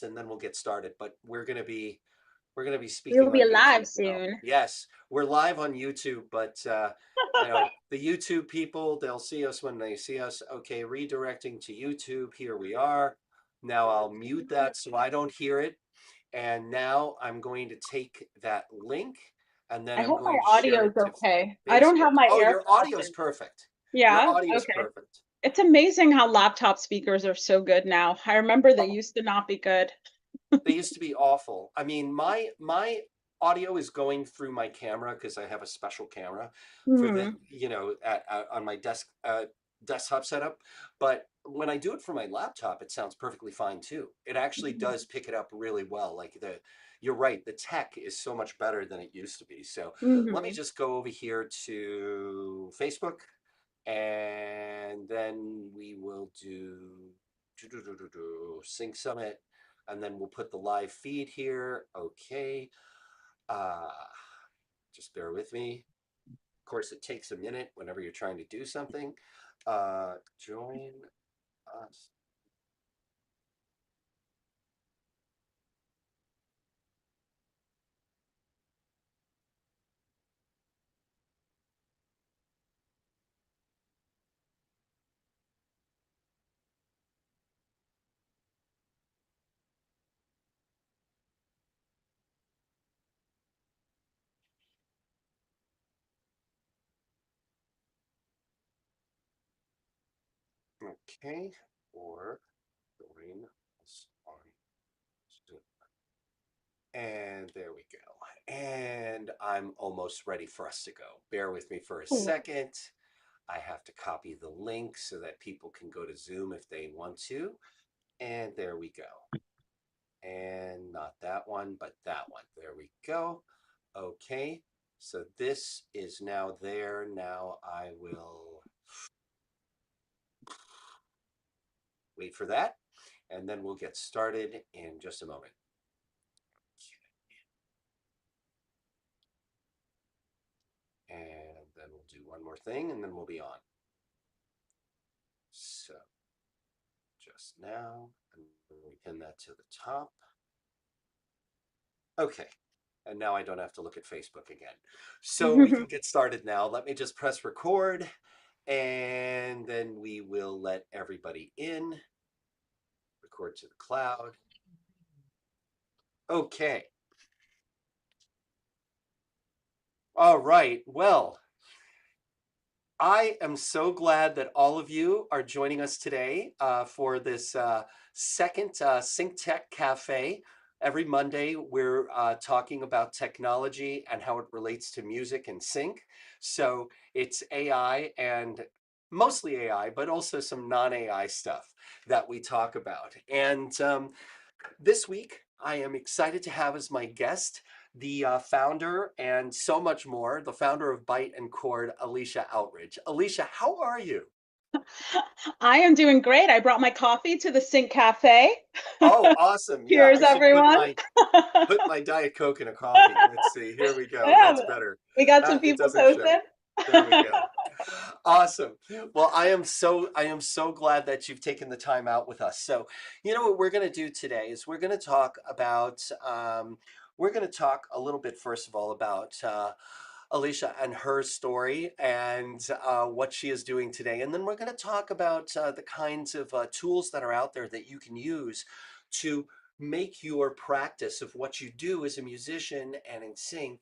first, and then we'll get started. But we're gonna be We'll speaking be on live YouTube now. soon. Yes, we're live on YouTube, but the YouTube people, they'll see us when they see us. Okay, redirecting to YouTube. Here we are. Now I'll mute that so I don't hear it. And now I'm going to take that link and then I I'm hope my going to share audio is it to okay. I don't Facebook. have my Oh, your AirPods audio's in. perfect. Your Yeah, audio's okay. perfect. It's amazing how laptop speakers are so good now. I remember they Oh, used to not be good. they used to be awful. I mean, my audio is going through my camera because I have a special camera for the Hmm. on my desktop setup. But when I do it for my laptop, it sounds perfectly fine too. It actually does pick it up really well. Like you're right, the tech is so much better than it used to be. So let me Hmm. just go over here to Facebook, and then we will do Sync Summit, and then we'll put the live feed here. Okay. Uh, just bear with me. Of course, it takes a minute whenever you're trying to do something. Join us. Okay. Or join us on Zoom. And there we go. And I'm almost ready for us to go. Bear with me for a second. I have to copy the link so that people can go to Zoom if they want to. And there we go. And not that one, but that one. There we go. Okay. So this is now there. Now I will wait for that. And then we'll get started in just a moment. And then we'll do one more thing and then we'll be on. So just now, and we pin that to the top. Okay. And now I don't have to look at Facebook again. So we can get started now. Let me just press record and then we will let everybody in. Record to the cloud. Okay. All right. Well, I am so glad that all of you are joining us today for this second Sync Cafe. Every Monday, we're talking about technology and how it relates to music and sync. So it's AI and mostly AI, but also some non-AI stuff that we talk about. And this week, I am excited to have as my guest the founder and so much more, the founder of Byte and Chord, Alicia Outridge. Alicia, how are you? I am doing great. I brought my coffee to the Sync Cafe. Oh, awesome. Yeah, Cheers, I should put everyone. my Diet Coke in a coffee. Let's see. Here we go. Yeah, That's better. we got some It people doesn't show. posted. There we go. Awesome. Well, I am so glad that you've taken the time out with us. So, you know what we're going to do today is we're going to talk a little bit first of all about Alicia and her story and what she is doing today, and then we're going to talk about the kinds of tools that are out there that you can use to make your practice of what you do as a musician and in sync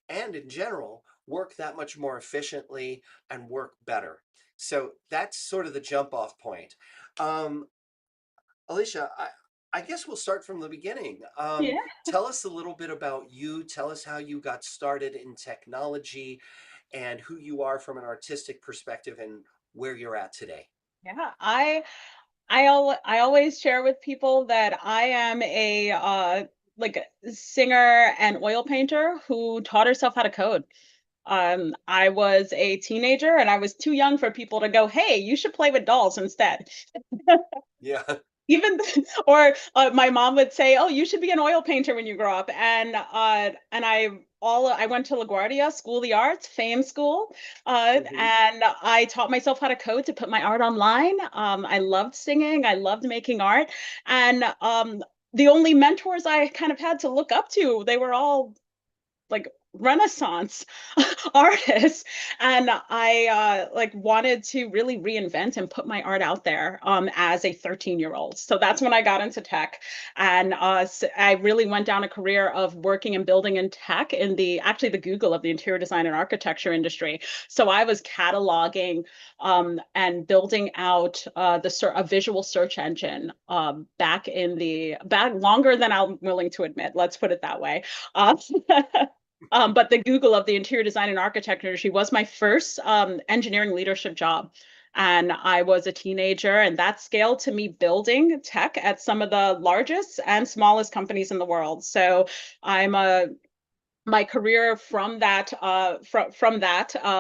and in general work that much more efficiently and work better. So that's sort of the jump off point. Um, Alicia, I guess we'll start from the beginning. Yeah. Tell us a little bit about you. Tell us how you got started in technology and who you are from an artistic perspective and where you're at today. Yeah, I always share with people that I am a like a singer and oil painter who taught herself how to code. I was a teenager and I was too young for people to go, "Hey, you should play with dolls instead." Yeah. Even or my mom would say, "Oh, you should be an oil painter when you grow up." And I went to LaGuardia School of the Arts, Fame School, Hmm. and I taught myself how to code to put my art online. I loved singing, I loved making art, and the only mentors I kind of had to look up to, they were all like Renaissance artists, and I like wanted to really reinvent and put my art out there as a 13-year-old. So that's when I got into tech, and I really went down a career of working and building in tech in the actually the Google of the interior design and architecture industry. So I was cataloging and building out a visual search engine back longer than I'm willing to admit. Let's put it that way. Uh, but the Google of the interior design and architecture industry was my first engineering leadership job. And I was a teenager, and that scaled to me building tech at some of the largest and smallest companies in the world. So I'm a my career from that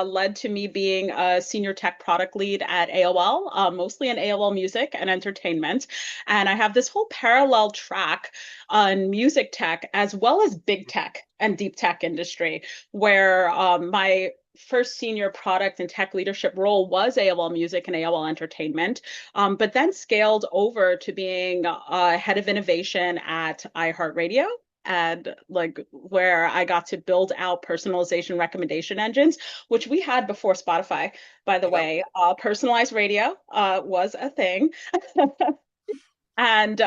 led to me being a senior tech product lead at AOL, mostly in AOL music and entertainment. And I have this whole parallel track on music tech as well as big tech and deep tech industry, where my first senior product and tech leadership role was AOL Music and AOL Entertainment, but then scaled over to being head of innovation at iHeartRadio, and like where I got to build out personalization recommendation engines, which we had before Spotify, by the Yep. way. Personalized radio was a thing. And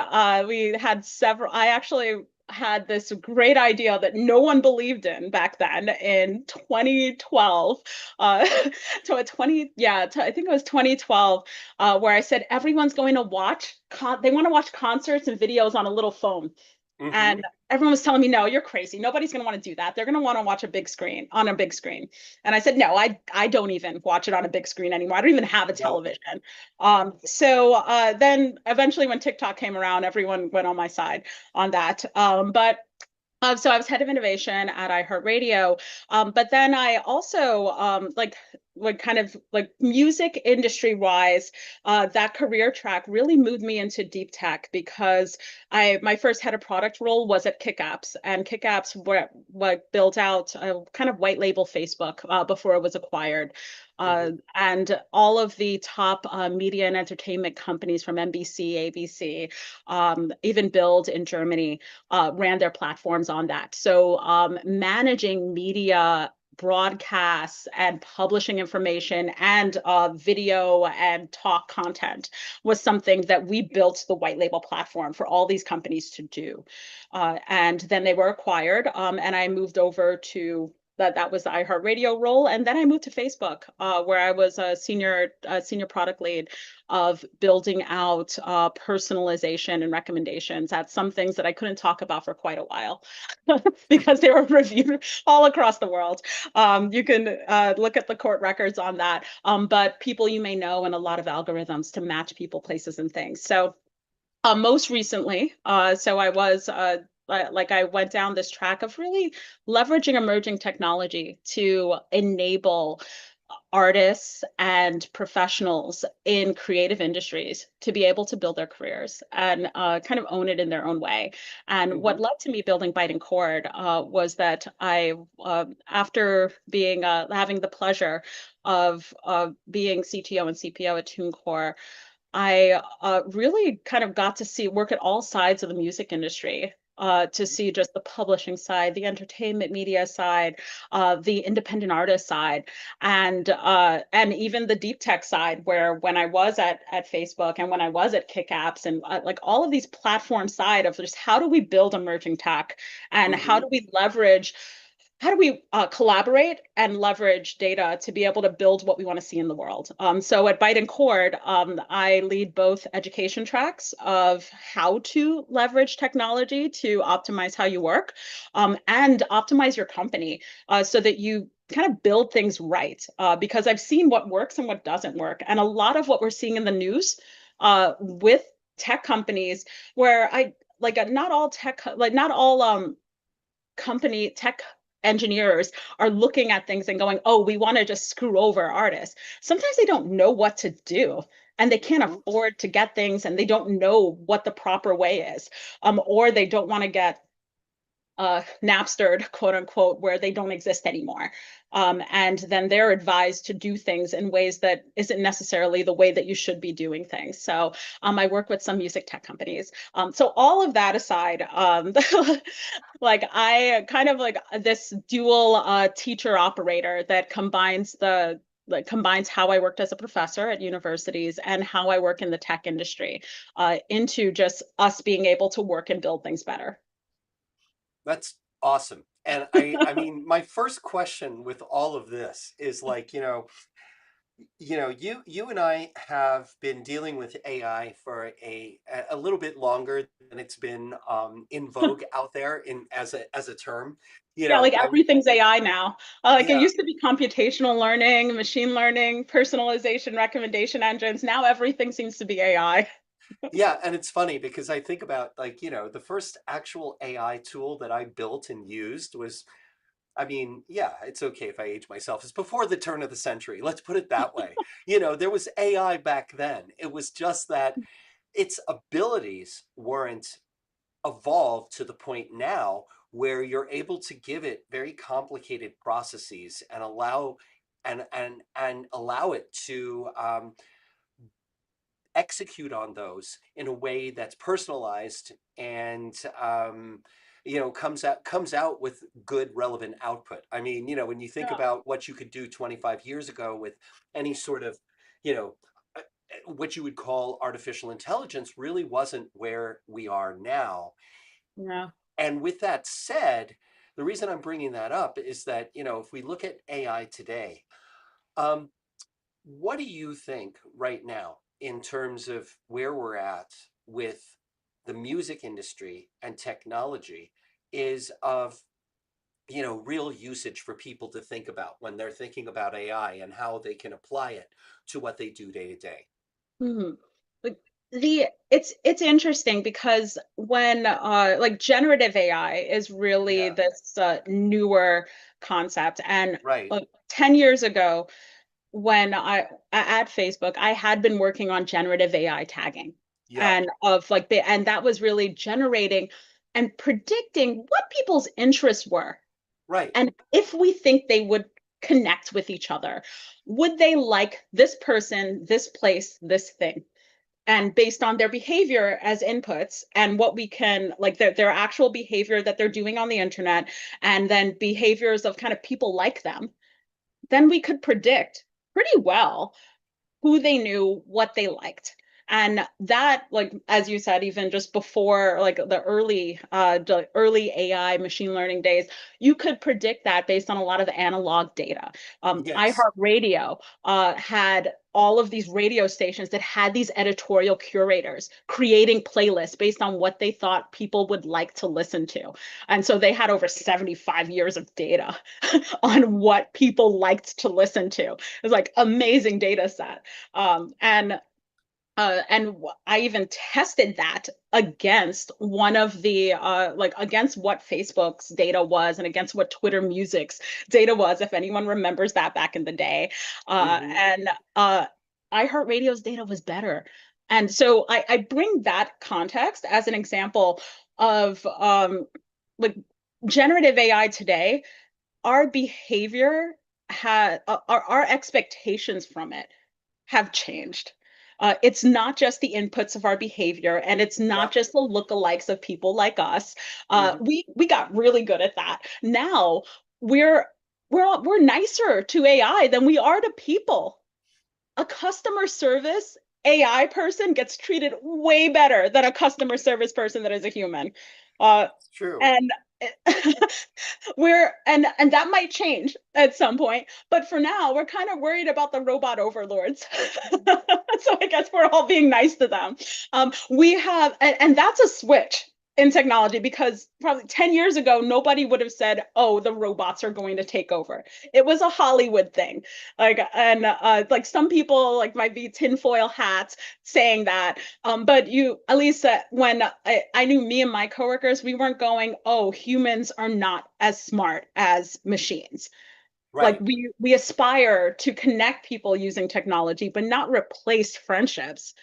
we had several, I actually had this great idea that no one believed in back then in 2012. Uh, so at 20, yeah, I think it was 2012, where I said everyone's going to they want to watch concerts and videos on a little phone. Mm-hmm. And everyone was telling me, no, you're crazy. Nobody's going to want to do that. They're going to want to watch a big screen on a big screen. And I said, no, I don't even watch it on a big screen anymore. I don't even have a Nope. television. So then eventually when TikTok came around, everyone went on my side on that. So I was head of innovation at iHeartRadio, but then I also like kind of like music industry wise, that career track really moved me into deep tech because I my first head of product role was at KickApps, and KickApps were what built out a kind of white label Facebook before it was acquired. Mm-hmm. And all of the top media and entertainment companies from NBC, ABC, even Build in Germany ran their platforms on that. So managing media broadcasts and publishing information and video and talk content was something that we built the white label platform for all these companies to do. And then they were acquired, and I moved over to that was the iHeartRadio role, and then I moved to Facebook, where I was a senior product lead of building out personalization and recommendations. That's some things that I couldn't talk about for quite a while because they were reviewed all across the world. You can look at the court records on that. But people you may know and a lot of algorithms to match people, places, and things. So most recently, so I was like I went down this track of really leveraging emerging technology to enable artists and professionals in creative industries to be able to build their careers and kind of own it in their own way. And Mm-hmm. what led to me building Byte and Cord was that after being having the pleasure of being CTO and CPO at TuneCore, I really kind of got to work at all sides of the music industry. To see just the publishing side, the entertainment media side, the independent artist side, and even the deep tech side. Where when I was at Facebook and when I was at KickApps and like all of these platform side of just how do we build emerging tech and Mm-hmm. how do we collaborate and leverage data to be able to build what we want to see in the world? So at Byte and Cord, I lead both education tracks of how to leverage technology to optimize how you work and optimize your company so that you kind of build things right. Because I've seen what works and what doesn't work. And a lot of what we're seeing in the news with tech companies where not all company tech engineers are looking at things and going, oh, we want to just screw over artists. Sometimes they don't know what to do and they can't Mm-hmm. afford to get things and they don't know what the proper way is. Or they don't want to get Napstered, quote unquote, where they don't exist anymore. And then they're advised to do things in ways that isn't necessarily the way that you should be doing things. So I work with some music tech companies. So all of that aside, like I kind of like this dual teacher operator that combines how I worked as a professor at universities and how I work in the tech industry into just us being able to work and build things better. That's awesome. And I mean, my first question with all of this is like, you and I have been dealing with AI for a little bit longer than it's been in vogue out there in as a term. Yeah, like I mean, everything's AI now. Like it yeah, used to be computational learning, machine learning, personalization, recommendation engines. Now everything seems to be AI. yeah, and it's funny because I think about like, the first actual AI tool that I built and used was, I mean, yeah, it's okay if I age myself. It's before the turn of the century. Let's put it that way. There was AI back then. It was just that its abilities weren't evolved to the point now where you're able to give it very complicated processes and allow it to execute on those in a way that's personalized and comes out with good relevant output. I mean, when you think Yeah. about what you could do 25 years ago with any sort of you know what you would call artificial intelligence really wasn't where we are now. Yeah. And with that said, the reason I'm bringing that up is that if we look at AI today, um, what do you think right now in terms of where we're at with the music industry and technology is of real usage for people to think about when they're thinking about AI and how they can apply it to what they do day to day? Mhm. Like it's interesting because when like generative AI is really Yeah, this newer concept and right. 10 years ago when at Facebook, I had been working on generative AI tagging Yep. and and that was really generating and predicting what people's interests were. Right. And if we think they would connect with each other, would they like this person, this place, this thing? And based on their behavior as inputs and what we can like their actual behavior that they're doing on the internet and then behaviors of kind of people like them, then we could predict pretty well who they knew, what they liked. And that, like as you said, even just before like the early AI machine learning days, you could predict that based on a lot of analog data. Yes. iHeartRadio had all of these radio stations that had these editorial curators creating playlists based on what they thought people would like to listen to. And so they had over 75 years of data on what people liked to listen to. It was like amazing data set. And I even tested that against one of the like against what Facebook's data was and against what Twitter Music's data was, if anyone remembers that back in the day. Hmm. And iHeartRadio's data was better. And so I bring that context as an example of like generative AI today. Our behavior our expectations from it have changed. It's not just the inputs of our behavior, and it's not Yep. just the lookalikes of people like us. Hmm. We got really good at that. Now we're we're nicer to AI than we are to people. A customer service AI person gets treated way better than a customer service person that is a human. Uh, It's true. and and that might change at some point, but for now we're kind of worried about the robot overlords. So I guess we're all being nice to them. We have and that's a switch in technology because probably 10 years ago nobody would have said, oh, the robots are going to take over. It was a Hollywood thing. Like some people like might be tinfoil hats saying that, but you, at least when I knew me and my coworkers, we weren't going, oh, humans are not as smart as machines. Like Right. we aspire to connect people using technology, but not replace friendships.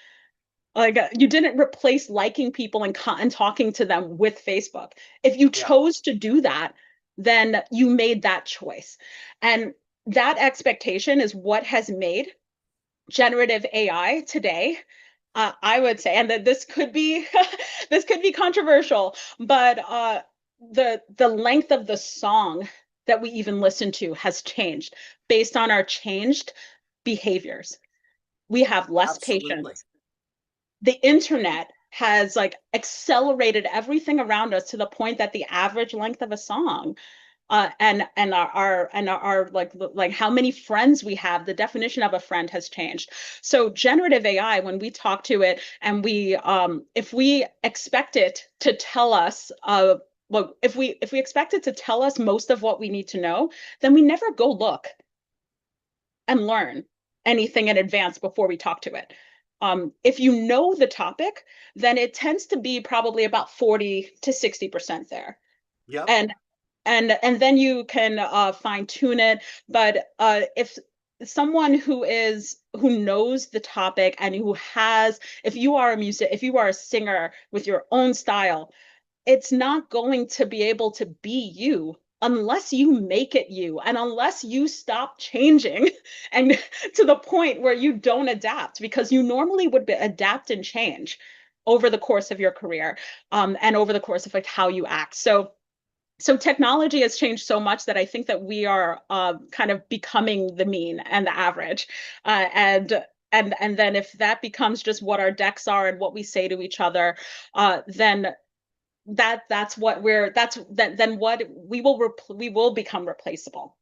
Like you didn't replace liking people and talking to them with Facebook. If you Yeah, chose to do that, then you made that choice. And that expectation is what has made generative AI today, I would say, and that this could be this could be controversial, but the length of the song that we even listen to has changed based on our changed behaviors. We have less absolutely. patience. The internet has like accelerated everything around us to the point that the average length of a song and our like how many friends we have, the definition of a friend has changed. So generative AI, when we talk to it and we if we expect it to tell us well, if we expect it to tell us most of what we need to know, then we never go look and learn anything in advance before we talk to it. If you know the topic, then it tends to be probably about 40 to 60% there. Yep. And and then you can fine tune it. But if someone who knows the topic and who has, if you are a music, if you are a singer with your own style, it's not going to be able to be you unless you make it you and unless you stop changing and to the point where you don't adapt, because you normally would adapt and change over the course of your career, and over the course of like how you act. So technology has changed so much that I think that we are kind of becoming the mean and the average, and then if that becomes just what our decks are and what we say to each other, then that's what we're that's that then what we will become replaceable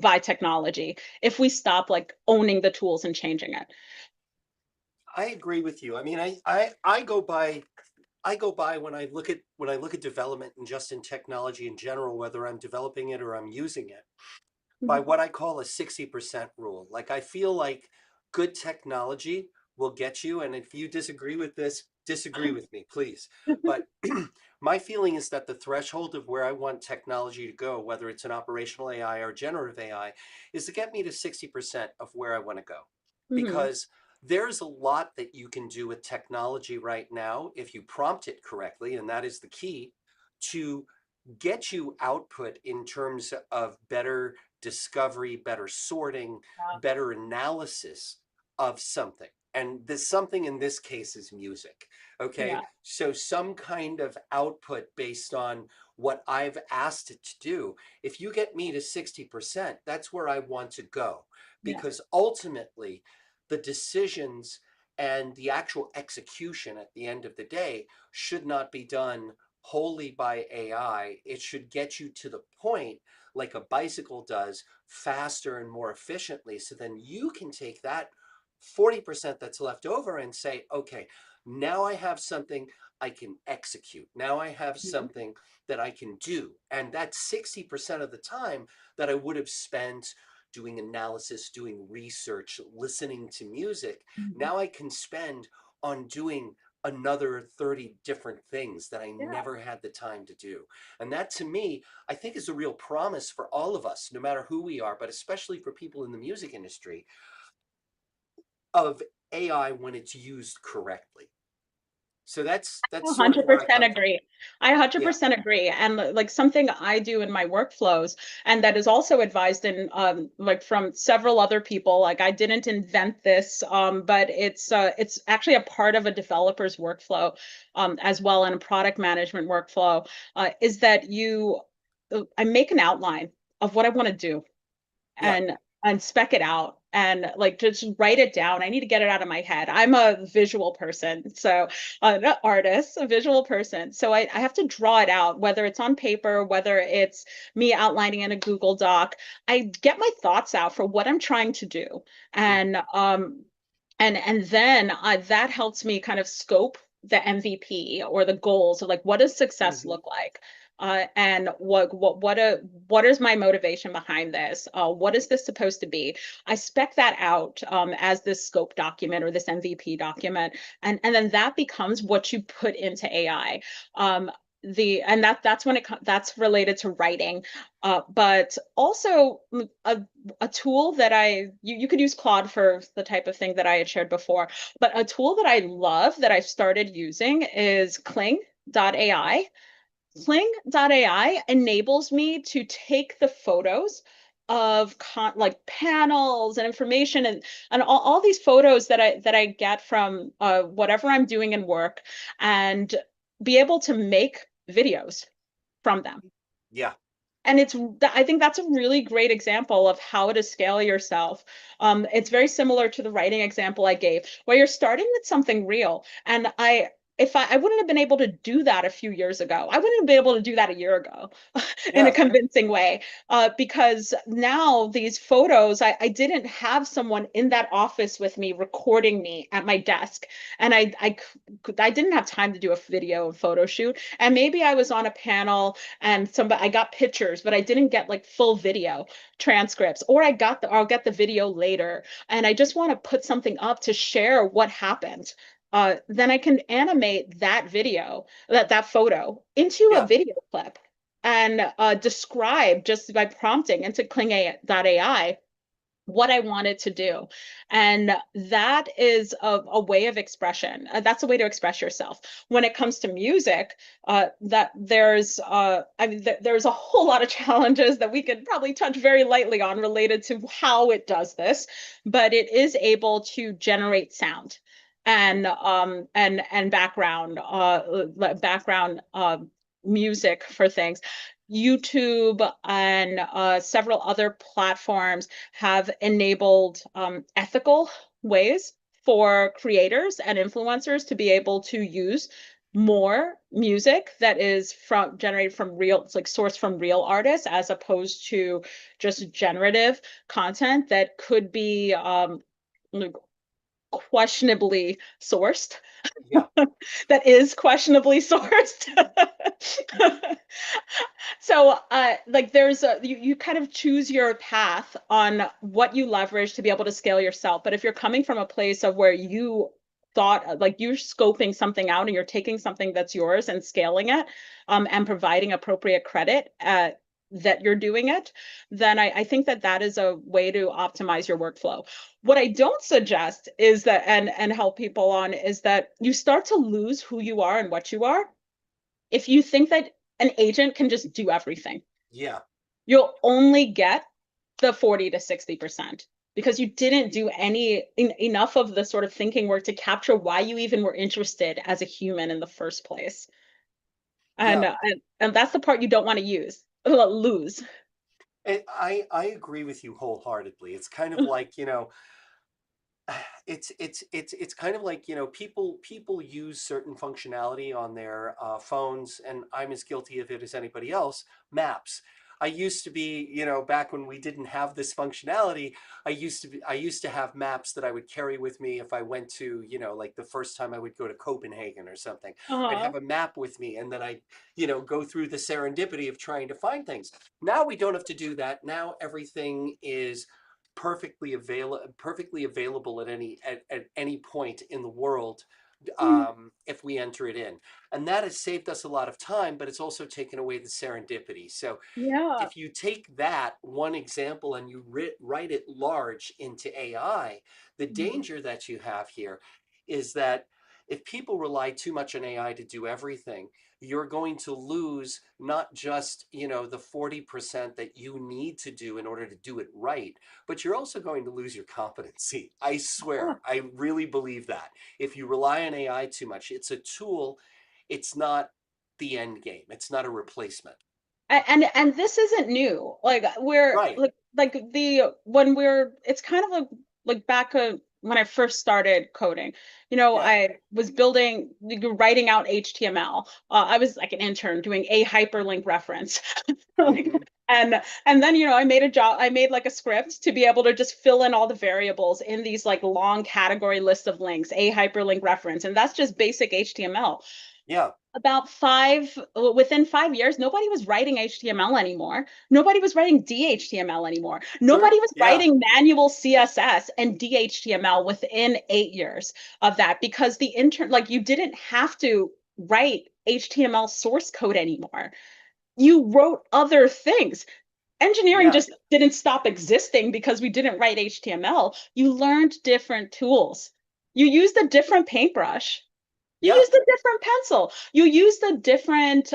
by technology if we stop like owning the tools and changing it. I agree with you. I mean, I go by when I look at development and just in technology in general, whether I'm developing it or I'm using it, by Mhm. what I call a 60% rule. Like I feel like good technology will get you. And if you disagree with this, disagree with me, please. But my feeling is that the threshold of where I want technology to go, whether it's an operational AI or generative AI, is to get me to 60% of where I want to go. Mhm. Because there's a lot that you can do with technology right now if you prompt it correctly, and that is the key to get you output in terms of better discovery, better sorting, better analysis of something. And this something in this case is music. Yeah. Okay. So some kind of output based on what I've asked it to do. If you get me to 60%, that's where I want to go. Yeah. Because ultimately, the decisions and the actual execution at the end of the day should not be done wholly by AI. It should get you to the point like a bicycle does faster and more efficiently. So then you can take that 40% that's left over and say, okay, now I have something I can execute. Now I have Mhm. something that I can do. And that's 60% of the time that I would have spent doing analysis, doing research, listening to music. Mhm. Now I can spend on doing another 30 different things that I Yeah. never had the time to do. And that to me, I think is a real promise for all of us, no matter who we are, but especially for people in the music industry, of AI when it's used correctly. So that's sort of where I 100% come from. agree. I Yeah. 100% agree. And like something I do in my workflows, and that is also advised in like from several other people. Like I didn't invent this, but it's actually a part of a developer's workflow, as well, and a product management workflow, is that I make an outline of what I want to do, Yeah. and spec it out and like just write it down. I need to get it out of my head. I'm a visual person, so not artist, a visual person. So I have to draw it out, whether it's on paper, whether it's me outlining in a Google Doc. I get my thoughts out for what I'm trying to do, Mm-hmm. and then that helps me kind of scope the MVP or the goals. So like, what does success Mm-hmm. look like? And what is my motivation behind this? What is this supposed to be? I spec that out as this scope document or this MVP document, and then that becomes what you put into AI. Um, the and that's when that's related to writing, but also a tool that you could use Claude for the type of thing that I had shared before, but a tool that I love that I've started using is Kling.ai. Kling.ai enables me to take the photos of like panels and information and all these photos that I get from whatever I'm doing in work, and be able to make videos from them. Yeah, And I think that's a really great example of how to scale yourself. It's very similar to the writing example I gave, where you're starting with something real. And if I wouldn't have been able to do that a few years ago. I wouldn't have been able to do that a year ago in a yeah, convincing way. Because now these photos, I didn't have someone in that office with me recording me at my desk. And I didn't have time to do a video and photo shoot. And maybe I was on a panel and somebody I got pictures, but I didn't get like full video transcripts, or I'll get the video later, and I just want to put something up to share what happened. Then I can animate that video, that photo into a yeah, video clip and describe just by prompting into Kling.ai what I wanted to do. And that is a way of expression. That's a way to express yourself. When it comes to music, that I mean, there's a whole lot of challenges that we could probably touch very lightly on related to how it does this, but it is able to generate sound and background music for things. YouTube and several other platforms have enabled ethical ways for creators and influencers to be able to use more music that is from generated from real, it's like sourced from real artists, as opposed to just generative content that could be questionably sourced, yeah, that is questionably sourced. So, like you kind of choose your path on what you leverage to be able to scale yourself. But if you're coming from a place of where you thought like you're scoping something out and you're taking something that's yours and scaling it, and providing appropriate credit that you're doing it, then I think that that is a way to optimize your workflow. What I don't suggest is that, and help people on, is that you start to lose who you are and what you are if you think that an agent can just do everything. yeah, You'll only get the 40 to 60% because you didn't do enough of the sort of thinking work to capture why you even were interested as a human in the first place. yeah. And that's the part you don't want to lose. I agree with you wholeheartedly. It's kind of like, it's kind of like, people use certain functionality on their phones, and I'm as guilty of it as anybody else. Maps. I used to be, back when we didn't have this functionality, I used to have maps that I would carry with me if I went to, like the first time I would go to Copenhagen or something. I'd Uh-huh. have a map with me, and then I, go through the serendipity of trying to find things. Now we don't have to do that. Now everything is perfectly available at any point in the world, Mhm. if we enter it in. And that has saved us a lot of time, but it's also taken away the serendipity. So Yeah. if you take that one example and you write it large into AI, the Mhm. danger that you have here is that if people rely too much on AI to do everything, you're going to lose not just, the 40% that you need to do in order to do it right, but you're also going to lose your competency. I Yeah. swear, I really believe that. If you rely on AI too much, it's a tool, it's not the end game. It's not a replacement. And this isn't new. Like we're Right. like the when we're it's kind of like back when I first started coding. Yeah. I was writing out HTML. I was like an intern doing a hyperlink reference. Like, Hmm. and then I made like a script to be able to just fill in all the variables in these like long category lists of links, a hyperlink reference, and that's just basic HTML. Yeah. Within 5 years, nobody was writing HTML anymore. Nobody was writing DHTML anymore. Sure. Nobody was Yeah. writing manual CSS and DHTML within 8 years of that, because like you didn't have to write HTML source code anymore. You wrote other things. Engineering Yeah. just didn't stop existing because we didn't write HTML. You learned different tools. You used a different paintbrush. You Yeah. used a different pencil. You used a different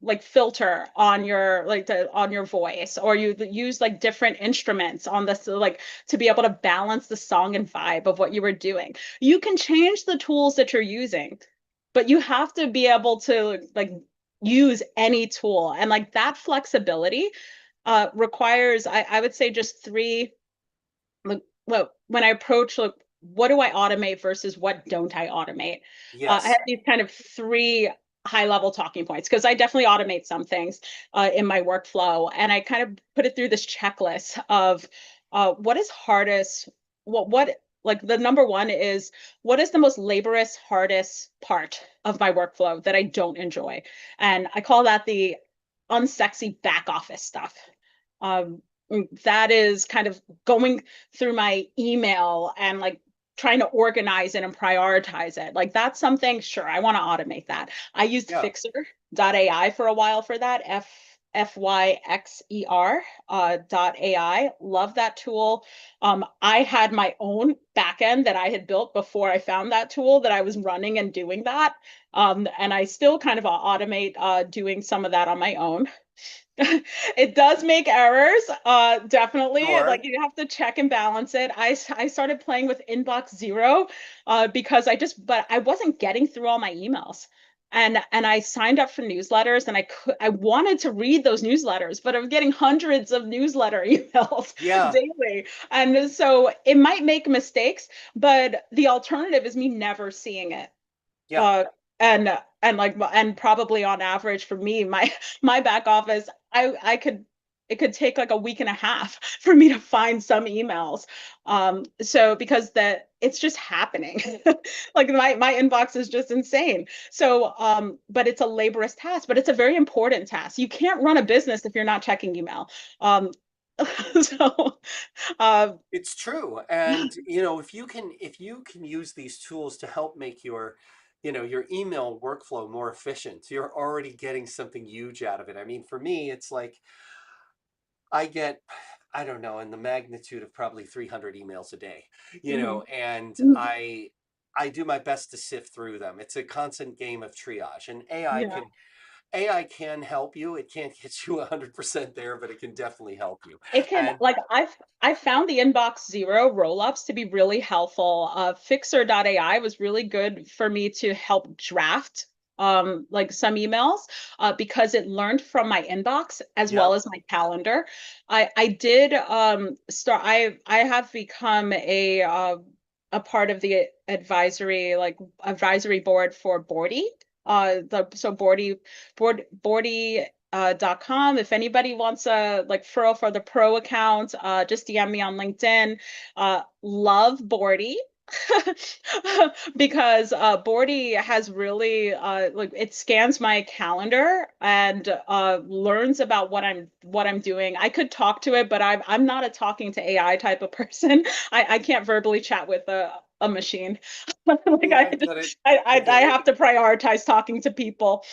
like filter on your on your voice, or you use like different instruments on this like to be able to balance the song and vibe of what you were doing. You can change the tools that you're using, but you have to be able to like use any tool, and like that flexibility requires I would say just three like well when I approach like what do I automate versus what don't I automate. I have Yes. these kind of three high level talking points because I definitely automate some things in my workflow, and I kind of put it through this checklist of what is hardest, what like the number one is what is the most laborious hardest part of my workflow that I don't enjoy, and I call that the unsexy back office stuff. um, that is kind of going through my email and like trying to organize it and prioritize it. Like that's something, sure, I want to automate that. I used Yeah. Fixer.ai for a while for that. Fyxer dot AI. Love that tool. I had my own backend that I had built before I found that tool that I was running and doing that. And I still kind of automate doing some of that on my own. It does make errors, definitely. Sure. Like you have to check and balance it. I started playing with Inbox Zero because but I wasn't getting through all my emails. And I signed up for newsletters and I wanted to read those newsletters, but I was getting hundreds of newsletter emails Yeah. daily. And so it might make mistakes, but the alternative is me never seeing it. Yeah. uh and probably on average for me my back office I could it could take like a week and a half for me to find some emails, so because that it's just happening. Like my inbox is just insane. So but it's a laborious task, but it's a very important task. You can't run a business if you're not checking email. um so uh It's true. And if you can use these tools to help make your email workflow more efficient, you're already getting something huge out of it. I mean, for me, it's like I get, I don't know, in the magnitude of probably 300 emails a day, mhm. and I do my best to sift through them. It's a constant game of triage, and Yeah. AI can help you. It can't get you 100% there, but it can definitely help you. It can And like I've found the inbox zero rollups to be really helpful. Fixer.ai was really good for me to help draft like some emails because it learned from my inbox as well yep, as my calendar. I did start I have become a part of the advisory board for Bordy. So Bordy .com. If anybody wants a like furl for the pro account, just DM me on LinkedIn. Love Bordy. Because Bordy has really like it scans my calendar and learns about what I'm doing. I could talk to it, but I'm not a talking to AI type of person. I can't verbally chat with a machine. Like I get it. I I get it. have to prioritize talking to people.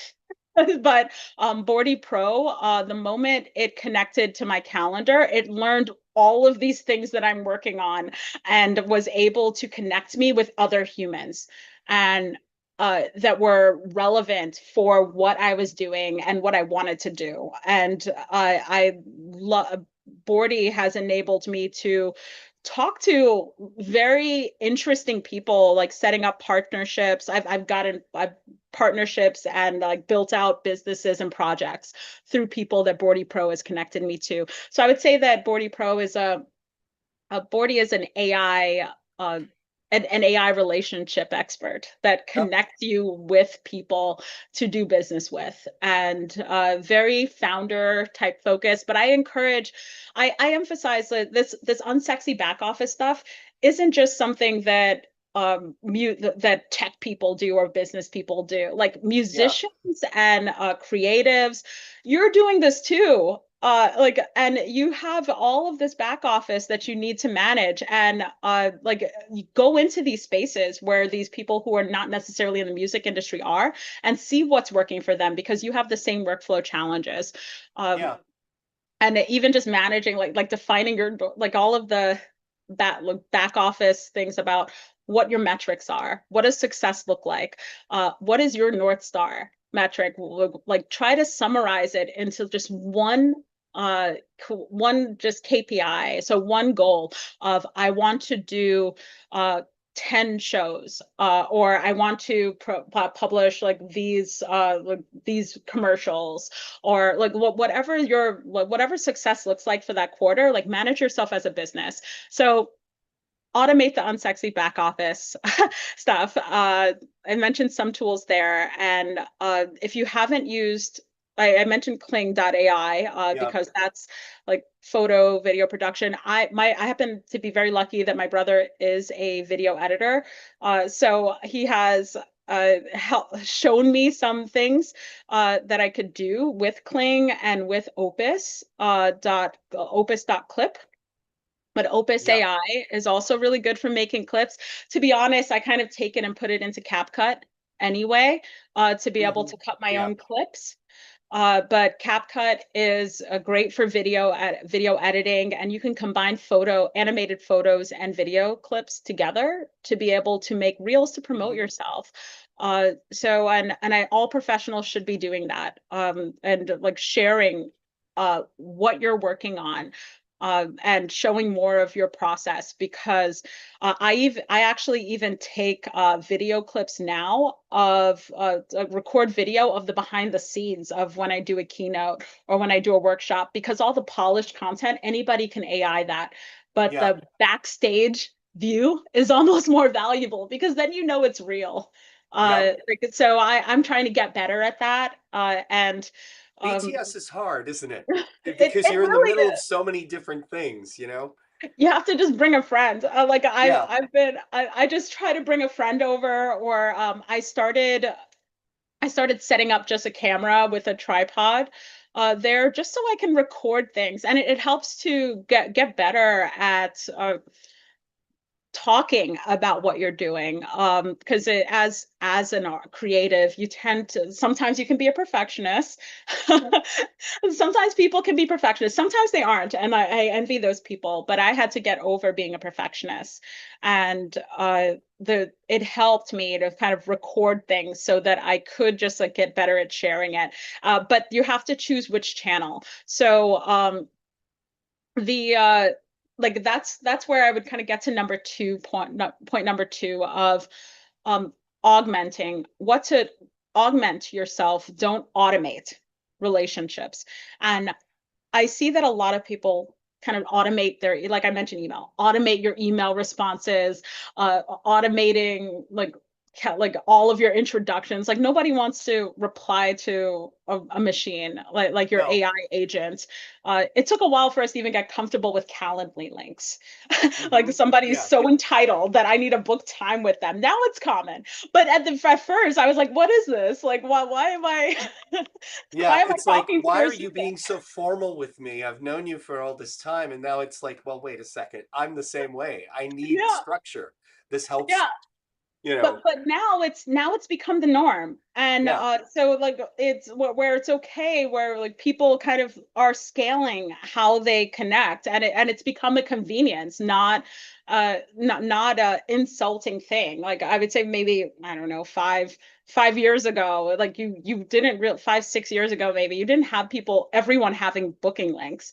But Bordy Pro, the moment it connected to my calendar, it learned all of these things that I'm working on and was able to connect me with other humans and that were relevant for what I was doing and what I wanted to do. And I love Bordy has enabled me to talk to very interesting people, like setting up partnerships. I've partnerships and like built out businesses and projects through people that Bordy Pro has connected me to. So I would say that Bordy Pro is Bordy is an AI an AI relationship expert that Yep. connects you with people to do business with, and very founder type focus. But I emphasize that this unsexy back office stuff isn't just something that that tech people do or business people do. Like Yeah. musicians and creatives, you're doing this too. like, and you have all of this back office that you need to manage, and like you go into these spaces where these people who are not necessarily in the music industry are, and see what's working for them because you have the same workflow challenges. Um, Yeah. and even just managing like defining your like all of the that like back office things about what your metrics are, what does success look like, what is your North Star metric, like try to summarize it into just uh one just KPI, so one goal of I want to do 10 shows, or I want to publish like these commercials, or like whatever your whatever success looks like for that quarter, like manage yourself as a business. So automate the unsexy back office stuff. I mentioned some tools there, and if you haven't used, I mentioned Kling.ai Yeah. because that's like photo video production. I happen to be very lucky that my brother is a video editor, so he has shown me some things that I could do with Kling and with Opus.clip. But Opus Yeah. AI is also really good for making clips. To be honest, I kind of take it and put it into CapCut anyway, to be able Hmm. to cut my Yeah. own clips. But CapCut is great for video editing, and you can combine animated photos and video clips together to be able to make reels to promote Hmm. yourself. So and all professionals should be doing that, and like sharing what you're working on. And showing more of your process, because I actually even take video clips now of record video of the behind the scenes of when I do a keynote or when I do a workshop, because all the polished content, anybody can AI that. But Yeah. the backstage view is almost more valuable because then you know it's real. Yep. Like, so I'm trying to get better at that. And um, BTS is hard, isn't it? Because it you're in the really middle of so many different things, you know? you have to just bring a friend. Like Yeah. I just try to bring a friend over, or I started setting up just a camera with a tripod there just so I can record things, and it helps to get better at talking about what you're doing, because as an art creative, you tend to sometimes you can be a perfectionist. Sometimes people can be perfectionists, sometimes they aren't, and I envy those people, but I had to get over being a perfectionist, and the it helped me to kind of record things so that I could just like get better at sharing it. But you have to choose which channel. So the like that's where I would kind of get to number two point no, point number two of um augmenting. What to augment yourself, don't automate relationships. And I see that a lot of people kind of automate their, like I mentioned, automate your email responses, automating like all of your introductions. Like nobody wants to reply to a machine like your No. AI agent. It took a while for us to even get comfortable with Calendly links. Like Hmm. somebody's Yeah. so entitled that I need to book time with them. Now it's common, but at first I was like, "What is this? Like, why am I?" Yeah. Why am I It's like, talking why through are a you system? being so formal with me? I've known you for all this time. And now it's like, well, wait a second. I'm the same way. I need Yeah, structure. This helps, yeah. you know. But now it's become the norm, and Yeah. so like it's where it's okay, where like people kind of are scaling how they connect, and it's become a convenience, not a insulting thing. Like I would say maybe I don't know 5 years ago, like you didn't real 5 6 years ago maybe you didn't have everyone having booking links.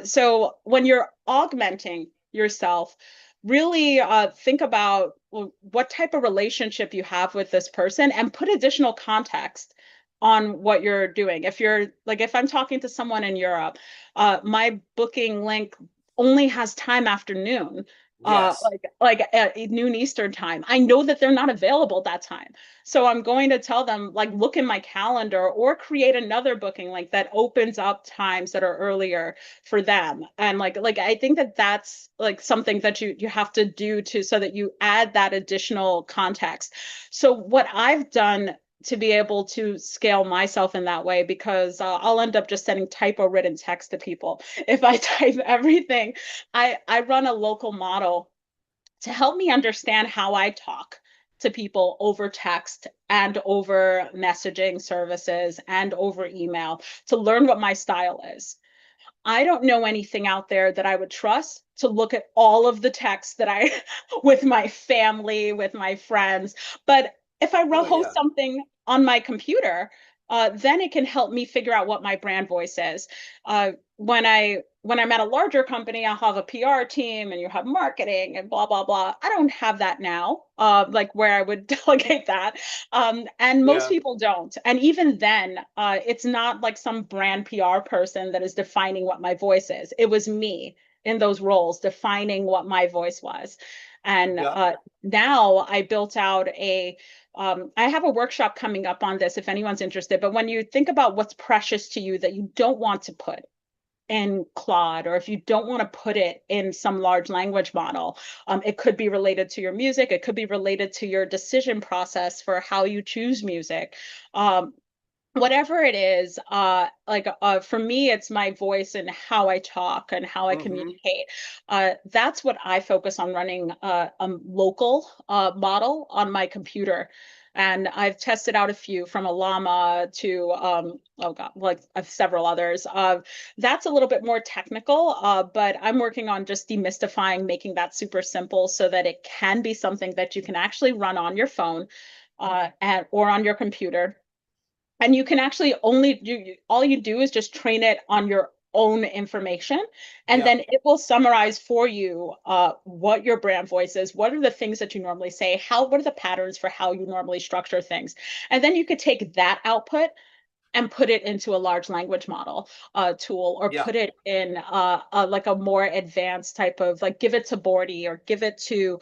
So when you're augmenting yourself, really think about what type of relationship you have with this person and put additional context on what you're doing. If you're like, if I'm talking to someone in Europe, my booking link only has time afternoon, Yes. like at noon Eastern time. I know that they're not available that time. So I'm going to tell them, like, look in my calendar or create another booking link that opens up times that are earlier for them. And like I think that that's like something that you have to do to so that you add that additional context. So what I've done to be able to scale myself in that way because I'll end up just sending typo written text to people if I type everything. I run a local model to help me understand how I talk to people over text and over messaging services and over email to learn what my style is. I don't know anything out there that I would trust to look at all of the texts that I with my family, with my friends. But if I Oh host yeah. something on my computer, then it can help me figure out what my brand voice is. When I'm at a larger company, I'll have a PR team and you have marketing and blah blah blah. I don't have that now, like where I would delegate that. And most Yeah. people don't. And even then, it's not like some brand PR person that is defining what my voice is. It was me in those roles defining what my voice was. And Yeah. now I built out I have a workshop coming up on this if anyone's interested. But when you think about what's precious to you that you don't want to put in Claude, or if you don't want to put it in some large language model, it could be related to your music, it could be related to your decision process for how you choose music. Um, Whatever it is, for me it's my voice and how I talk and how I Mm-hmm. communicate. That's what I focus on running a local model on my computer. And I've tested out a few from a llama to oh god, like several others. That's a little bit more technical, but I'm working on just demystifying, making that super simple so that it can be something that you can actually run on your phone or on your computer, and you can actually only do all you do is just train it on your own information, and Yeah. then it will summarize for you what your brand voice is, what are the things that you normally say, what are the patterns for how you normally structure things, and then you could take that output and put it into a large language model tool, or Yeah. put it in like a more advanced type of, like, give it to Bordy, or give it to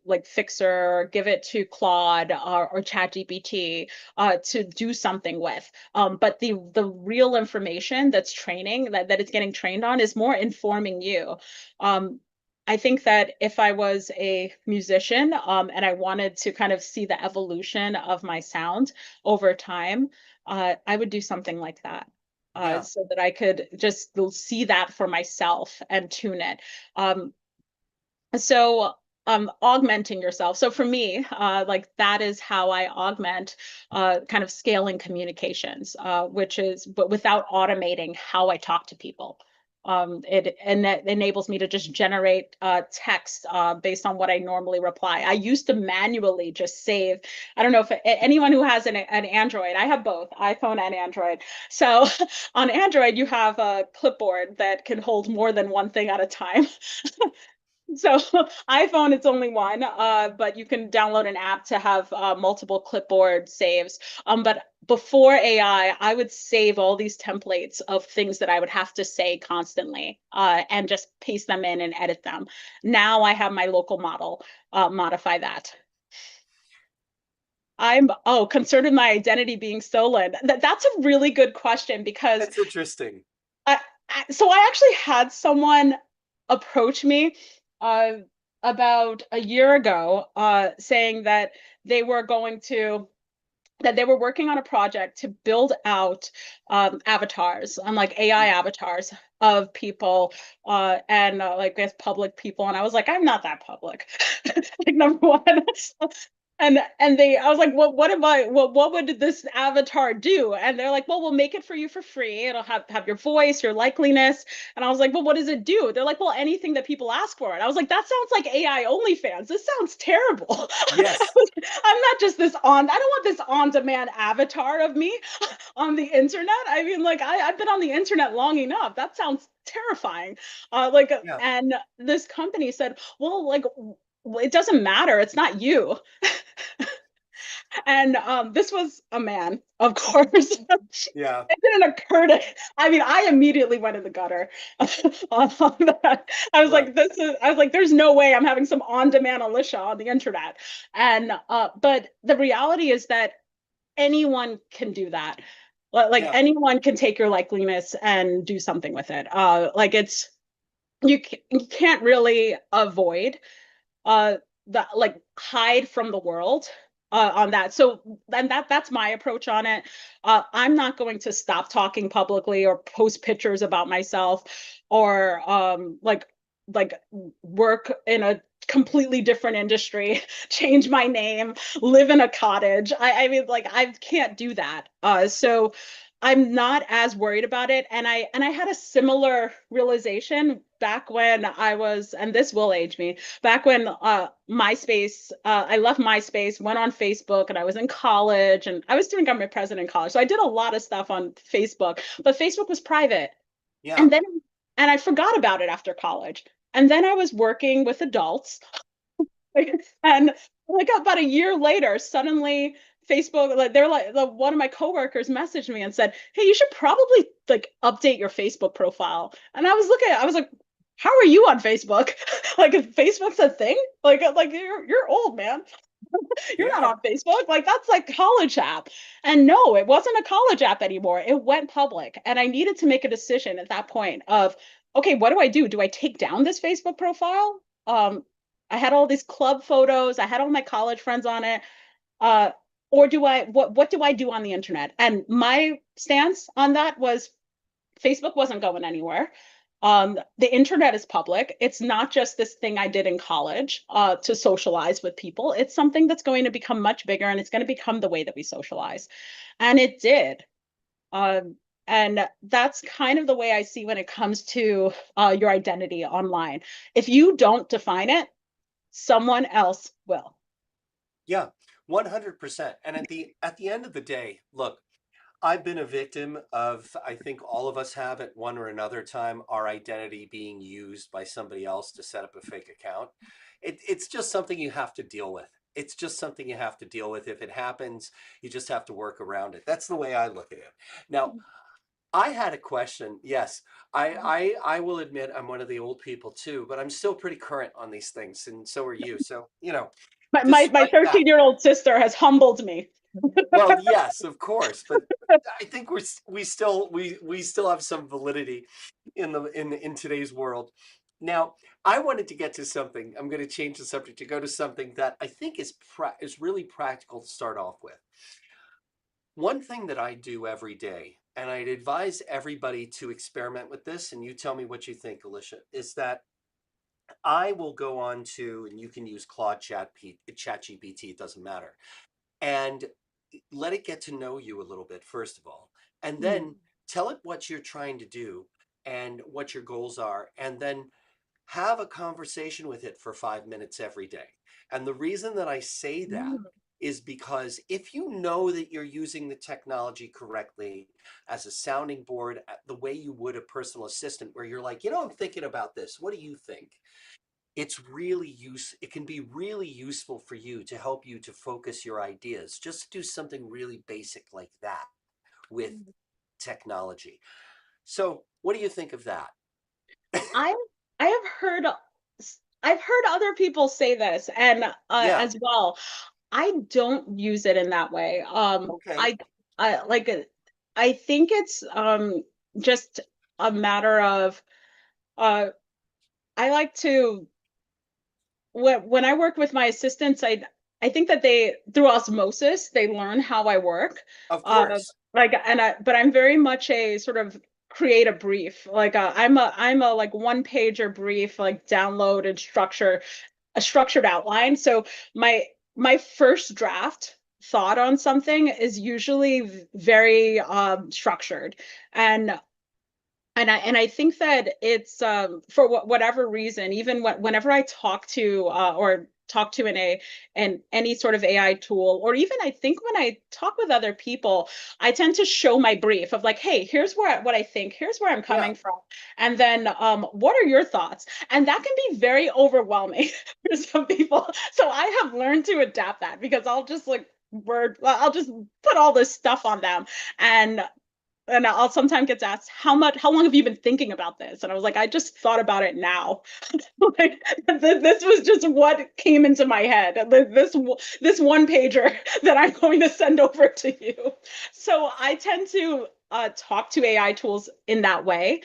like Fixer, or give it to Claude or ChatGPT to do something with. But the real information that's training that it's getting trained on is more informing you. Um, I think that if I was a musician and I wanted to kind of see the evolution of my sound over time, I would do something like that. Yeah. So that I could just see that for myself and tune it. Um, so augmenting yourself. So for me, like that is how I augment kind of scaling communications, which is, but without automating how I talk to people. And that enables me to just generate text based on what I normally reply. I used to manually just save. I don't know if anyone who has an Android, I have both iPhone and Android. So on Android, you have a clipboard that can hold more than one thing at a time. So iPhone, it's only one, but you can download an app to have multiple clipboard saves. But before AI, I would save all these templates of things that I would have to say constantly and just paste them in and edit them. Now I have my local model modify that. Concerned with my identity being stolen. That's a really good question because That's interesting. I, so I actually had someone approach me uh, about a year ago, saying that they were going to that they were working on a project to build out avatars, like AI Mhm. avatars of people, and like as public people. And I was like, I'm not that public. Like, number one. And I was like, what am I, what would this avatar do? And they're like, well, we'll make it for you for free. It'll have your voice, your likeliness. And I was like, well, what does it do? They're like, well, anything that people ask for it. I was like, that sounds like AI OnlyFans. This sounds terrible. Yes. I'm not just I don't want this on-demand avatar of me on the internet. I mean, like, I've been on the internet long enough. That sounds terrifying. Yeah. And this company said, well, like, it doesn't matter. It's not you. And this was a man, of course. Yeah. It didn't occur to, I mean, I immediately went in the gutter on that. Right. I was like, there's no way I'm having some on-demand Alicia on the internet. And but the reality is that anyone can do that. Like Yeah. anyone can take your likeliness and do something with it. Like it's you can't really avoid the like hide from the world. on that. So and that's my approach on it. I'm not going to stop talking publicly or post pictures about myself or like work in a completely different industry, change my name, live in a cottage. I mean, like I can't do that. So I'm not as worried about it. And I had a similar realization back when I was, and this will age me, back when MySpace, I left MySpace, went on Facebook, and I was in college, and I was doing government president in college. So I did a lot of stuff on Facebook, but Facebook was private. Yeah, And then, and I forgot about it after college. And then I was working with adults and like about a year later, suddenly Facebook, like they're like one of my coworkers messaged me and said, "Hey, you should probably like update your Facebook profile." And I was looking at, I was like, "How are you on Facebook? Like if Facebook's a thing? Like you're old, man. You're not yeah, on Facebook. Like that's like college app." And no, it wasn't a college app anymore. It went public, and I needed to make a decision at that point of, okay, what do I do? Do I take down this Facebook profile? I had all these club photos. I had all my college friends on it. Uh, or do I what do I do on the internet? And my stance on that was Facebook wasn't going anywhere. The internet is public. It's not just this thing I did in college to socialize with people. It's something that's going to become much bigger and it's going to become the way that we socialize. And it did. And that's kind of the way I see when it comes to your identity online. If you don't define it, someone else will. yeah, 100%. And at the end of the day, look, I've been a victim of, I think all of us have at one or another time, our identity being used by somebody else to set up a fake account. It's just something you have to deal with. It's just something you have to deal with. If it happens, you just have to work around it. That's the way I look at it. Now, I had a question. Yes, I will admit I'm one of the old people too, but I'm still pretty current on these things, and so are you. So, My despite that, 13-year-old sister has humbled me. well, yes, of course, but I think we still have some validity in today's world. Now, I wanted to get to something. I'm going to change the subject to go to something that I think is really practical to start off with. One thing that I do every day, and I'd advise everybody to experiment with this, and you tell me what you think, Alicia, is that I will go on to, and you can use Chat GPT, it doesn't matter, and let it get to know you a little bit, first of all, and Mm, then tell it what you're trying to do and what your goals are, and then have a conversation with it for 5 minutes every day. And the reason that I say that mm, is because if you know that you're using the technology correctly as a sounding board, the way you would a personal assistant, where you're like, I'm thinking about this. What do you think? It can be really useful for you to help you to focus your ideas. Just do something really basic like that with mm. technology. So, what do you think of that? I I have heard I've heard other people say this and Yeah. as well. I don't use it in that way. Okay. I like I think it's just a matter of uh I like to when I work with my assistants, I think that they through osmosis they learn how I work. Of Uh, course. but I'm very much a sort of create a brief. Like I'm a like one pager brief, like download and structure a structured outline. So my first draft thought on something is usually very structured and and I think that it's for whatever reason, even whenever I talk to or talk to an any sort of AI tool, or even I think when I talk with other people, I tend to show my brief of like, hey, here's what I think, here's where I'm Yeah. coming from, and then what are your thoughts? And that can be very overwhelming for some people. So I have learned to adapt that because I'll just like I'll just put all this stuff on them and I'll sometimes get asked how long have you been thinking about this? And I was like, I just thought about it now. Like this was just what came into my head. This one pager that I'm going to send over to you. So I tend to talk to AI tools in that way,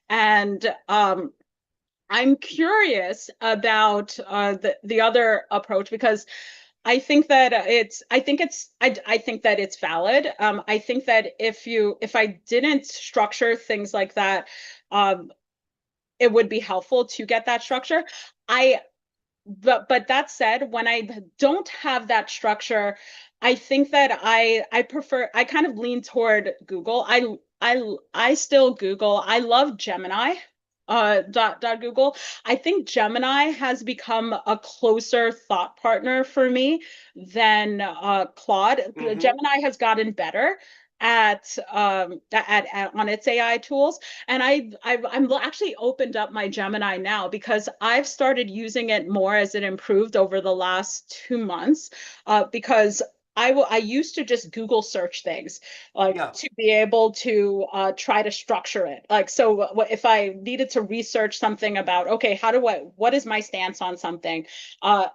and I'm curious about the other approach because I think that I think that it's valid. I think that if I didn't structure things like that, um, it would be helpful to get that structure. I but that said, when I don't have that structure, I think that I kind of lean toward Google. I still Google. I love Gemini. Google. I think Gemini has become a closer thought partner for me than Claude. Hmm. Gemini has gotten better at on its AI tools, and I'm actually opened up my Gemini now because I've started using it more as it improved over the last 2 months. Because I used to just Google search things like Yeah. to be able to try to structure it. Like, so if I needed to research something about, okay, what is my stance on something? Uh,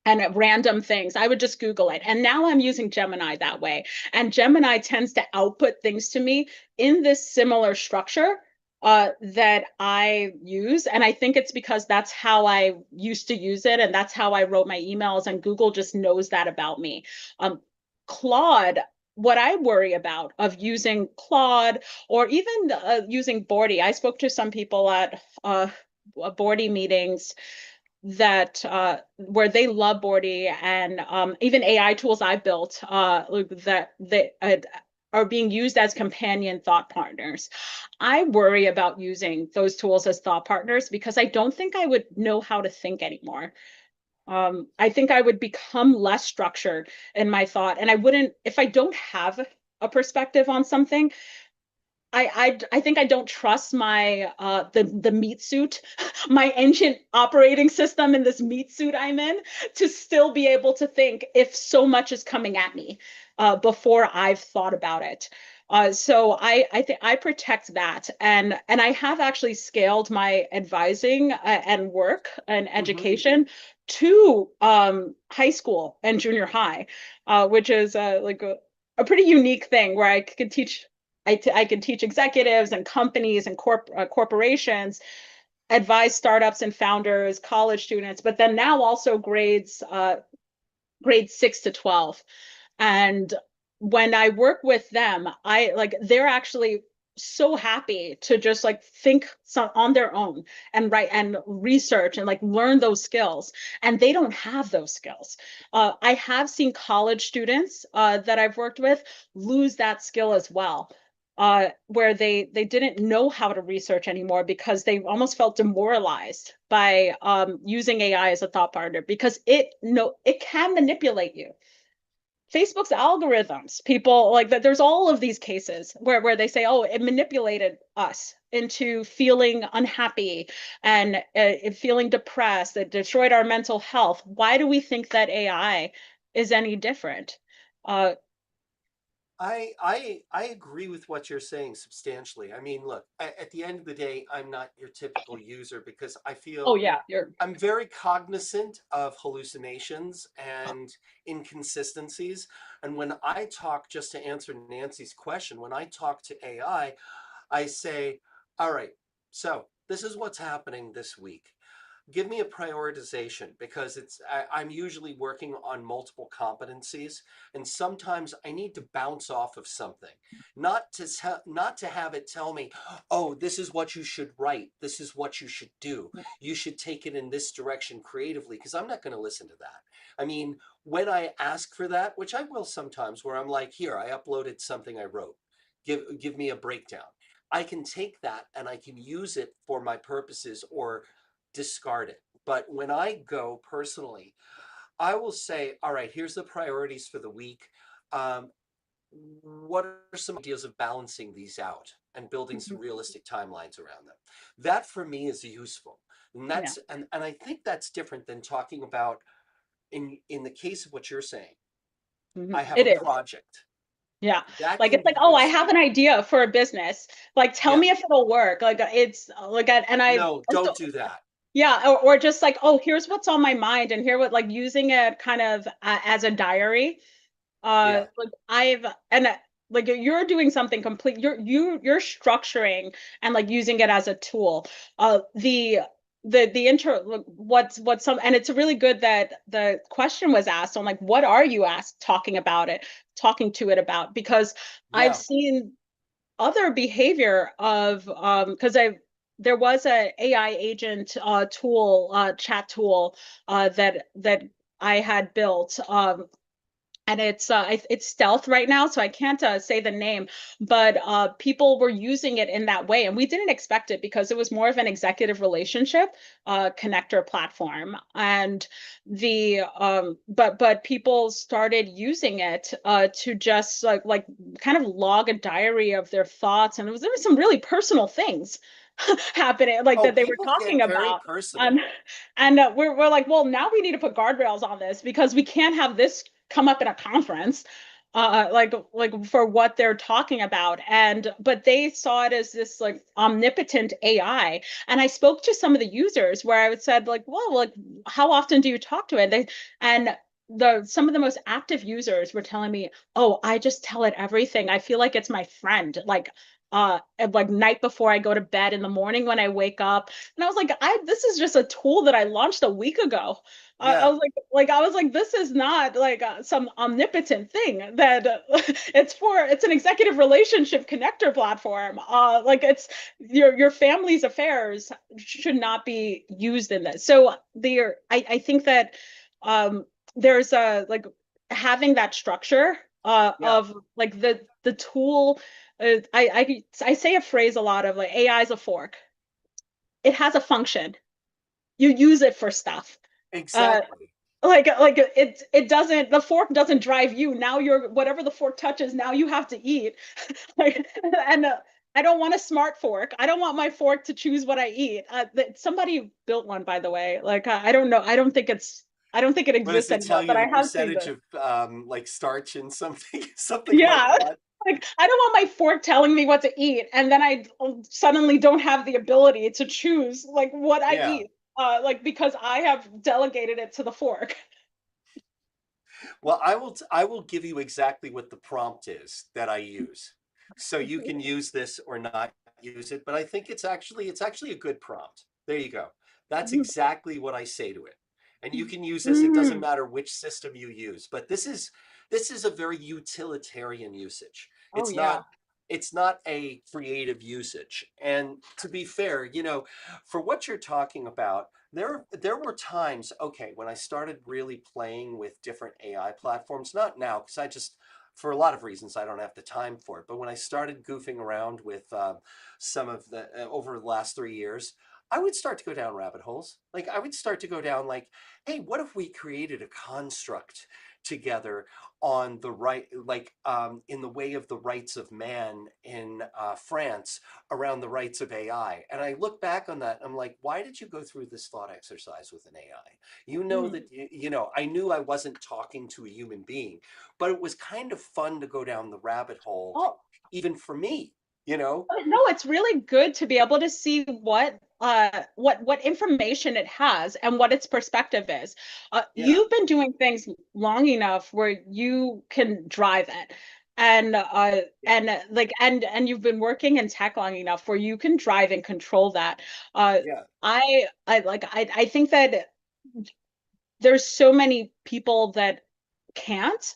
and random things. I would just Google it. And now I'm using Gemini that way. And Gemini tends to output things to me in this similar structure that I use. And I think it's because that's how I used to use it. And that's how I wrote my emails. And Google just knows that about me. Um, Claude, what I worry about of using Claude or even using Bordy, I spoke to some people at Bordy meetings that where they love Bordy and even AI tools I built that they are being used as companion thought partners. I worry about using those tools as thought partners because I don't think I would know how to think anymore. I think I would become less structured in my thought, and I wouldn't if I don't have a perspective on something. I think I don't trust my the meat suit, my ancient operating system in this meat suit I'm in to still be able to think if so much is coming at me before I've thought about it. So I think I protect that, and I have actually scaled my advising and work and Hmm. education to high school and junior high, which is like a pretty unique thing where I could teach I can teach executives and companies and corporations, advise startups and founders, college students, but then now also grades 6 to 12. And when I work with them, I like they're actually so happy to just like think on their own and write and research and like learn those skills. And they don't have those skills. I have seen college students that I've worked with lose that skill as well. Where they didn't know how to research anymore because they almost felt demoralized by using AI as a thought partner because it can manipulate you. Facebook's algorithms, people like that. There's all of these cases where they say, oh, it manipulated us into feeling unhappy and feeling depressed. It destroyed our mental health. Why do we think that AI is any different? Uh, I agree with what you're saying substantially. I mean, look, at the end of the day, I'm not your typical user because I oh feel yeah, you're I'm very cognizant of hallucinations and inconsistencies. And when I talk, just to answer Nancy's question, when I talk to I say, all right, so this is what's happening this week. Give me a prioritization because I'm usually working on multiple competencies, and sometimes I need to bounce off of something, not to have it tell me, oh, this is what you should write, this is what you should do, you should take it in this direction creatively, because I'm not going to listen to that. I mean, when I ask for that, which I will sometimes, where I'm like, here, I uploaded something I wrote, give me a breakdown. I can take that and I can use it for my purposes or discard it. But when I go personally, I will say, all right, here's the priorities for the week. Um, what are some ideas of balancing these out and building some realistic timelines around them? That for me is useful. And yeah. and I think that's different than talking about in the case of what you're saying, I have a It is. project. Yeah. That Like can it's be like, oh, I useful. have an idea for a business. Like tell Yeah. me if it'll work. Like it's like and I No, don't do that. yeah, or just like, oh, here's what's on my mind and here what like using it kind of as a diary. Yeah. Like I've and like you're doing something complete. You're structuring and like using it as a tool. The the intro, what's some, and it's really good that the question was asked on like, what are you asked talking to it about? Because I've Yeah, seen other behavior of because I there was a AI agent tool, chat tool that I had built, and it's stealth right now, so I can't say the name, but people were using it in that way, and we didn't expect it because it was more of an executive relationship connector platform, and the but people started using it to just like kind of log a diary of their thoughts, and there was some really personal things happening, like oh, that they were people talking get very about. personal. Um, and we're like, well, now we need to put guardrails on this because we can't have this come up in a conference, like for what they're talking about. And but they saw it as this like omnipotent AI. And I spoke to some of the users where I would said like, well, like how often do you talk to it? And the some of the most active users were telling me, oh, I just tell it everything. I feel like it's my friend. Like night before I go to bed, in the morning when I wake up, and I was like, I this is just a tool that I launched a week ago. I Yeah. was I was like, this is not like some omnipotent thing that it's an executive relationship connector platform. Like it's your family's affairs should not be used in this. So I think that um, there's a like having that structure Yeah. of like the tool. I say a phrase a lot of like AI is a fork. It has a function. You use it for stuff. Uh, Exactly. it doesn't, the fork doesn't drive you. Now you're whatever the fork touches, now you have to eat. Like, and I don't want a smart fork. I don't want my fork to choose what I eat. Somebody built one, by the way. Like I don't know. I don't think it What does exists it tell anymore, you but the I have seen percentage this. of like starch in something, something like Yeah. that? Like I don't want my fork telling me what to eat, and then I suddenly don't have the ability to choose like what I Yeah. eat. Like because I have delegated it to the fork. Well, I will give you exactly what the prompt is that I use. So you can use this or not use it, but I think it's actually a good prompt. There you go. That's exactly what I say to it. And you can use this, it doesn't Mm. matter which system you use, but this is a very utilitarian usage. Oh yeah. It's not a creative usage. And to be fair, for what you're talking about, there were times, okay, when I started really playing with different AI platforms, not now, because I just, for a lot of reasons, I don't have the time for it. But when I started goofing around with some of the over the last 3 years, I would start to go down rabbit holes. Like I would start to go down like, hey, what if we created a construct together on the right, like in the way of the rights of man in France around the rights of AI. And I look back on that, I'm like, why did you go through this thought exercise with an AI? You know Mm. that, I knew I wasn't talking to a human being, but it was kind of fun to go down the rabbit hole, Oh, even for me, you know? no, it's really good to be able to see what information it has and what its perspective is. Yeah, You've been doing things long enough where you can drive it. yeah, And you've been working in tech long enough where you can drive and control that. Uh yeah. I think that there's so many people that can't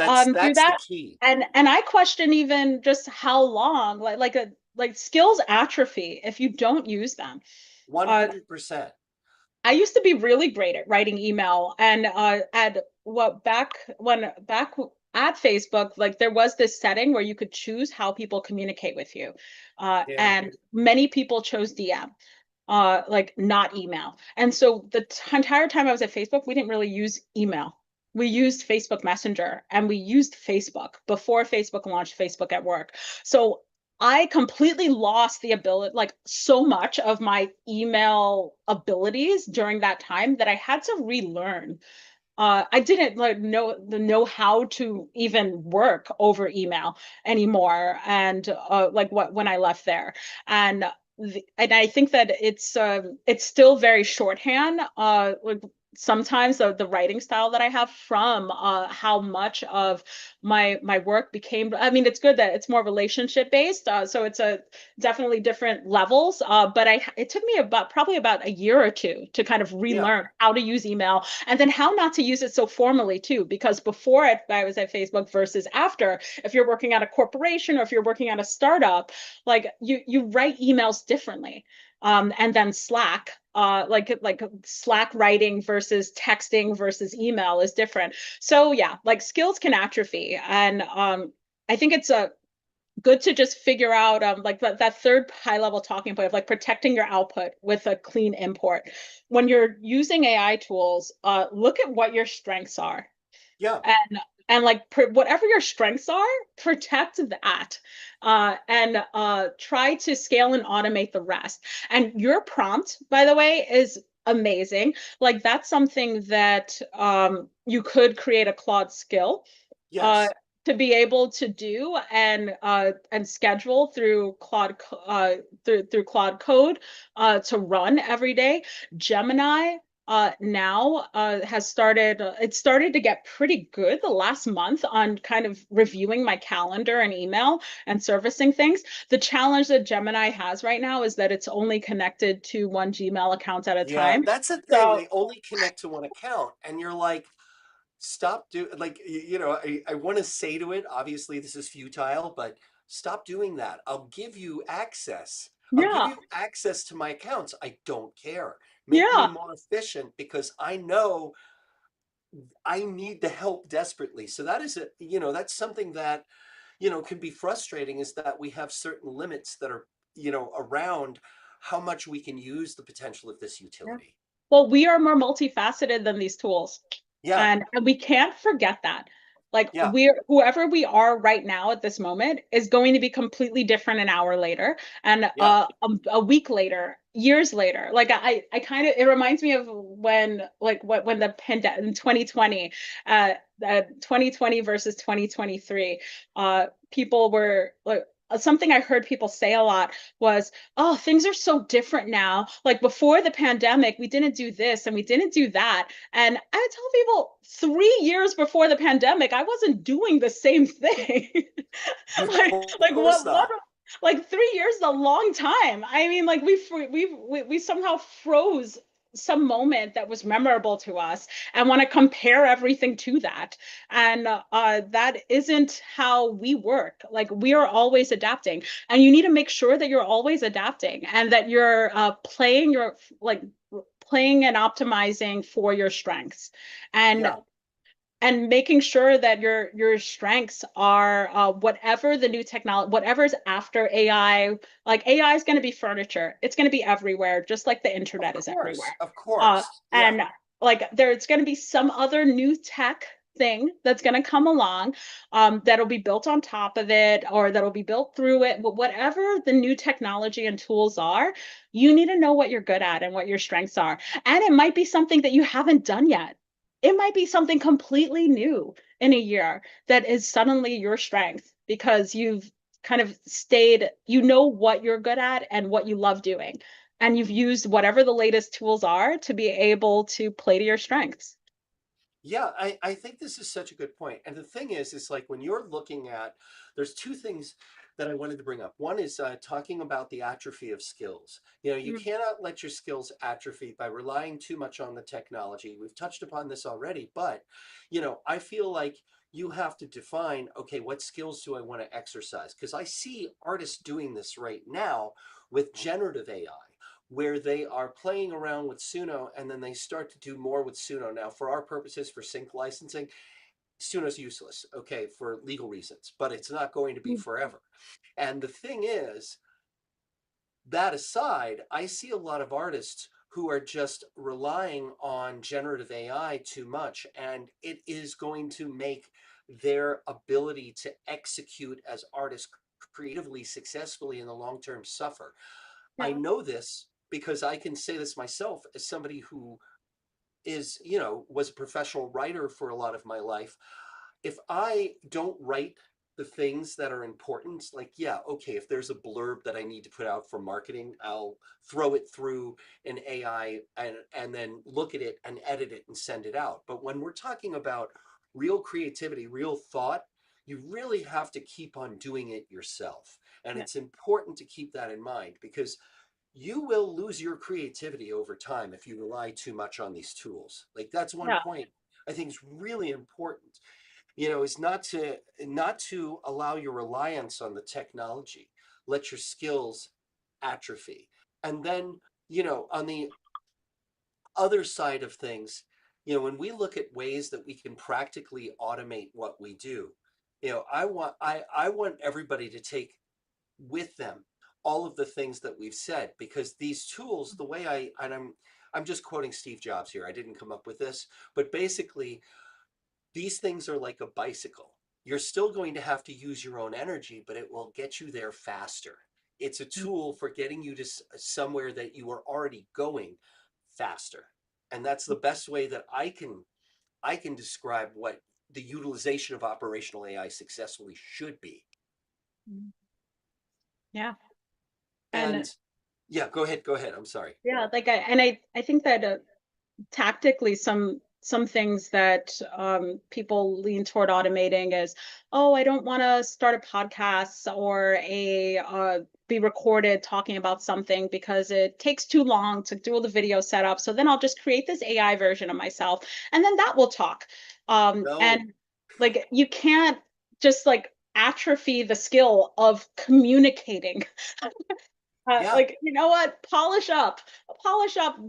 do That's the that, key. and I question even just how long like skills atrophy if you don't use them. uh 100%. I used to be really great at writing email, and at what back at Facebook, like there was this setting where you could choose how people communicate with you, Yeah, and many people chose DM, like not email. And so the entire time I was at Facebook, we didn't really use email. We used Facebook Messenger, and we used Facebook before Facebook launched Facebook at Work. So I completely lost the ability, like so much of my email abilities during that time that I had to relearn. I didn't like know how to even work over email anymore, and like what when I left there, and and I think that it's still very shorthand. Like sometimes the writing style that I have from how much of my work became. I mean, it's good that it's more relationship based, so it's a definitely different levels. But it took me about probably about a year or two to kind of Yeah, relearn how to use email and then how not to use it so formally too. Because before I was at Facebook versus after, if you're working at a corporation or if you're working at a startup, like you write emails differently. And then Slack, like Slack writing versus texting versus email is different. So yeah, like skills can atrophy, and I think it's a good to just figure out like that third high level talking point of like protecting your output with a clean import. When you're using AI tools, look at what your strengths are yeah, and like whatever your strengths are, protect that, and try to scale and automate the rest. And your prompt, by the way, is amazing. Like that's something that you could create a Claude skill uh, yes, to be able to do and schedule through through Claude Code to run every day. Gemini now has started. It started to get pretty good the last month on kind of reviewing my calendar and email and servicing things. The challenge that Gemini has right now is that it's only connected to one Gmail account at a yeah. time. That's the thing. So They only connect to one account, and you're like, stop like I want to say to it, obviously this is futile, but stop doing that. I'll give you access. I'll give yeah, you access to my accounts. I don't care. Make me yeah. more efficient because I know I need the help desperately. So that is that's something that, can be frustrating, is that we have certain limits that are, around how much we can use the potential of this Yeah. utility. Well, we are more multifaceted than these tools. Yeah, And we can't forget that. Like yeah, whoever we are right now at this moment is going to be completely different an hour later and yeah, a week later, years later. Like I kind of it reminds me of when like when the pandemic in 2020, 2020 versus 2023, people were like something I heard people say a lot was, oh, things are so different now. Like before the pandemic, we didn't do this and we didn't do that. And I would tell people 3 years before the pandemic, I wasn't doing the same thing. of like, like course what, not. like 3 years is a long time. I mean, like we somehow froze some moment that was memorable to us and want to compare everything to that. And that isn't how we work. Like we are always adapting, and you need to make sure that you're always adapting and that you're playing and optimizing for your strengths and Yeah, making sure that your strengths are whatever the new technology, whatever's after AI. Like AI is going to be furniture, it's going to be everywhere just like the of internet is everywhere. course, of course. Yeah, And like there's going to be some other new tech thing that's going to come along, that'll be built on top of it or that'll be built through it. But whatever the new technology and tools are, you need to know what you're good at and what your strengths are. And it might be something that you haven't done yet. It might be something completely new in a year that is suddenly your strength because you've kind of stayed, you know what you're good at and what you love doing. And you've used whatever the latest tools are to be able to play to your strengths. yeah. I think this is such a good point. And the thing is like when you're looking at, there's two things that I wanted to bring up. One is talking about the atrophy of skills. You Mm. cannot let your skills atrophy by relying too much on the technology. We've touched upon this already, but, I feel like you have to define, okay, what skills do I want to exercise? Because I see artists doing this right now with generative AI, where they are playing around with Suno and then they start to do more with Suno. Now, for our purposes, for sync licensing, Suno's useless, okay, for legal reasons, but it's not going to be forever. And the thing is, that aside, I see a lot of artists who are just relying on generative AI too much, and it is going to make their ability to execute as artists creatively successfully in the long term suffer. I Yeah. know this because I can say this myself as somebody who was a professional writer for a lot of my life. If I don't write the things that are important. Like, yeah, okay, if there's a blurb that I need to put out for marketing, I'll throw it through an AI and then look at it and edit it and send it out. But when we're talking about real creativity, real thought, you really have to keep on doing it yourself. And Yeah. it's important to keep that in mind because you will lose your creativity over time if you rely too much on these tools. Like that's one Yeah. point I think is really important, is not to allow your reliance on the technology. Let your skills atrophy. And then, on the other side of things, when we look at ways that we can practically automate what we do, I want everybody to take with them all of the things that we've said, because these tools, the way I'm just quoting Steve Jobs here. I didn't come up with this, but basically these things are like a bicycle. You're still going to have to use your own energy, but it will get you there faster. It's a tool for getting you to somewhere that you are already going faster. And that's the best way that I can describe what the utilization of operational AI successfully should be. Yeah. And And yeah, go ahead. I'm sorry. yeah, like I think that tactically some things that people lean toward automating is, oh, I don't want to start a podcast or a be recorded talking about something because it takes too long to do all the video setup. So then I'll just create this AI version of myself, and then that will talk. No. And like you can't just like atrophy the skill of communicating. Yeah. Like, you know what? Polish up,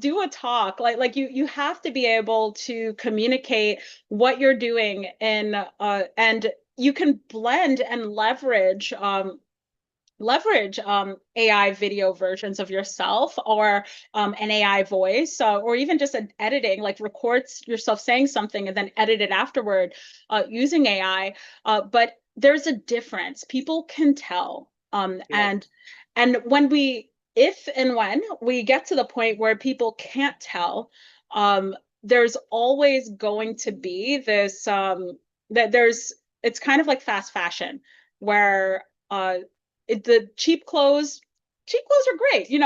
do a talk. Like you have to be able to communicate what you're doing, and you can blend and leverage AI video versions of yourself, or an AI voice, or even just an editing, like records yourself saying something and then edit it afterward using AI. But there's a difference. People can tell. Yeah. And if and when we get to the point where people can't tell, there's always going to be this that there's it's kind of like fast fashion where the cheap clothes are great. We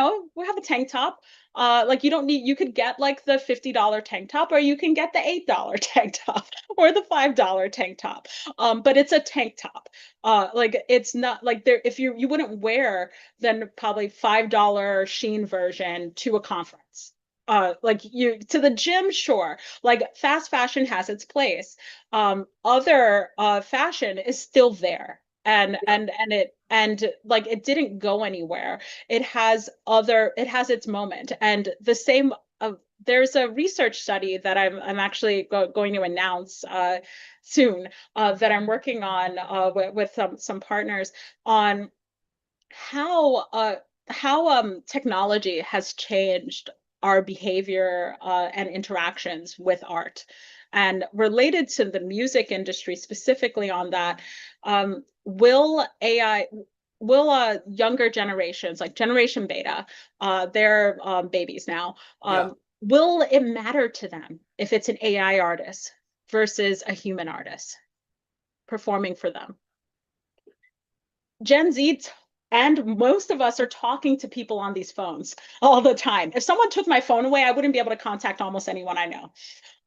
have a tank top. Like you don't need, you could get like the $50 tank top, or you can get the $8 tank top, or the $5 tank top. But it's a tank top. Like it's not like there, if you wouldn't wear then probably $5 Sheen version to a conference. Like you to the gym, sure. Like fast fashion has its place. Other fashion is still there, Yeah. and like it didn't go anywhere. It has its moment, and the same. There's a research study that I'm actually going to announce soon, that I'm working on with some partners on how technology has changed our behavior and interactions with art. And related to the music industry, specifically on that, will younger generations, like Generation Beta, they're babies now, Yeah. will it matter to them if it's an AI artist versus a human artist performing for them? Gen Z and most of us are talking to people on these phones all the time. If someone took my phone away, I wouldn't be able to contact almost anyone I know.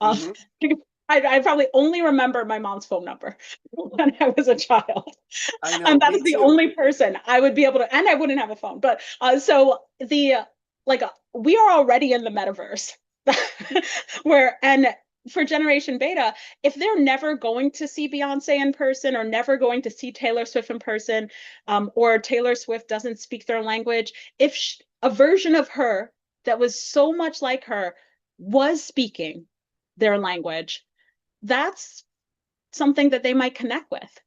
Um, Hmm. I probably only remember my mom's phone number when I was a child. I know. And that Me is the too. only person I would be able to, and I wouldn't have a phone. But so we are already in the metaverse where, and for Generation Beta, if they're never going to see Beyonce in person, or never going to see Taylor Swift in person, or Taylor Swift doesn't speak their language, if a version of her that was so much like her was speaking their language, that's something that they might connect with.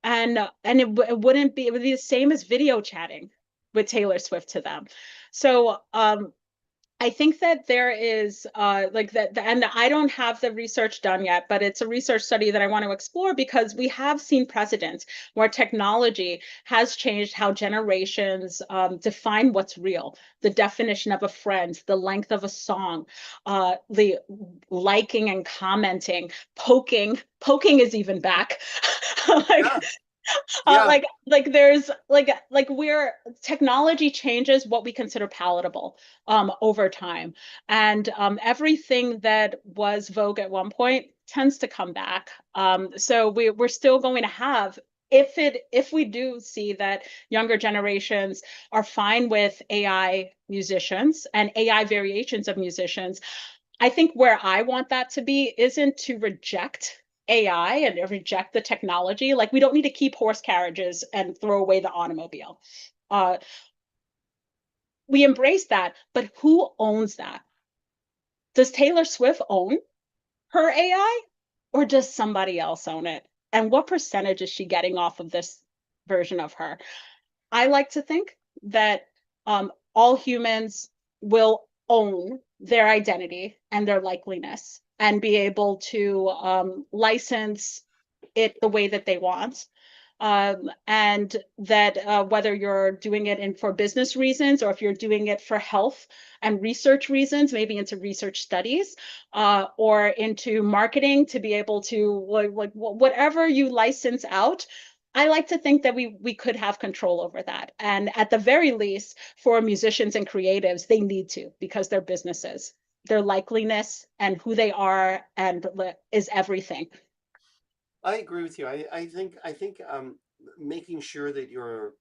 And it wouldn't be, it would be the same as video chatting with Taylor Swift to them. So I think that there is like that, and I don't have the research done yet, but it's a research study that I want to explore, because we have seen precedents where technology has changed how generations define what's real, the definition of a friend, the length of a song, the liking and commenting, poking is even back. Like Yeah. Yeah, Like there's like we're technology changes what we consider palatable over time, and everything that was vogue at one point tends to come back. So we're still going to have, if we do see that younger generations are fine with AI musicians and AI variations of musicians, I think where I want that to be isn't to reject AI and reject the technology. Like we don't need to keep horse carriages and throw away the automobile. Uh, we embrace that, but who owns that? Does Taylor Swift own her AI, or does somebody else own it? And what percentage is she getting off of this version of her? I like to think that all humans will own their identity and their likeliness and be able to license it the way that they want. And that whether you're doing it for business reasons or if you're doing it for health and research reasons, maybe into research studies or into marketing to be able to like whatever you license out, I like to think that we could have control over that. And at the very least, for musicians and creatives, they need to because they're businesses. Their likeliness and who they are and is everything. I agree with you. I think making sure that you're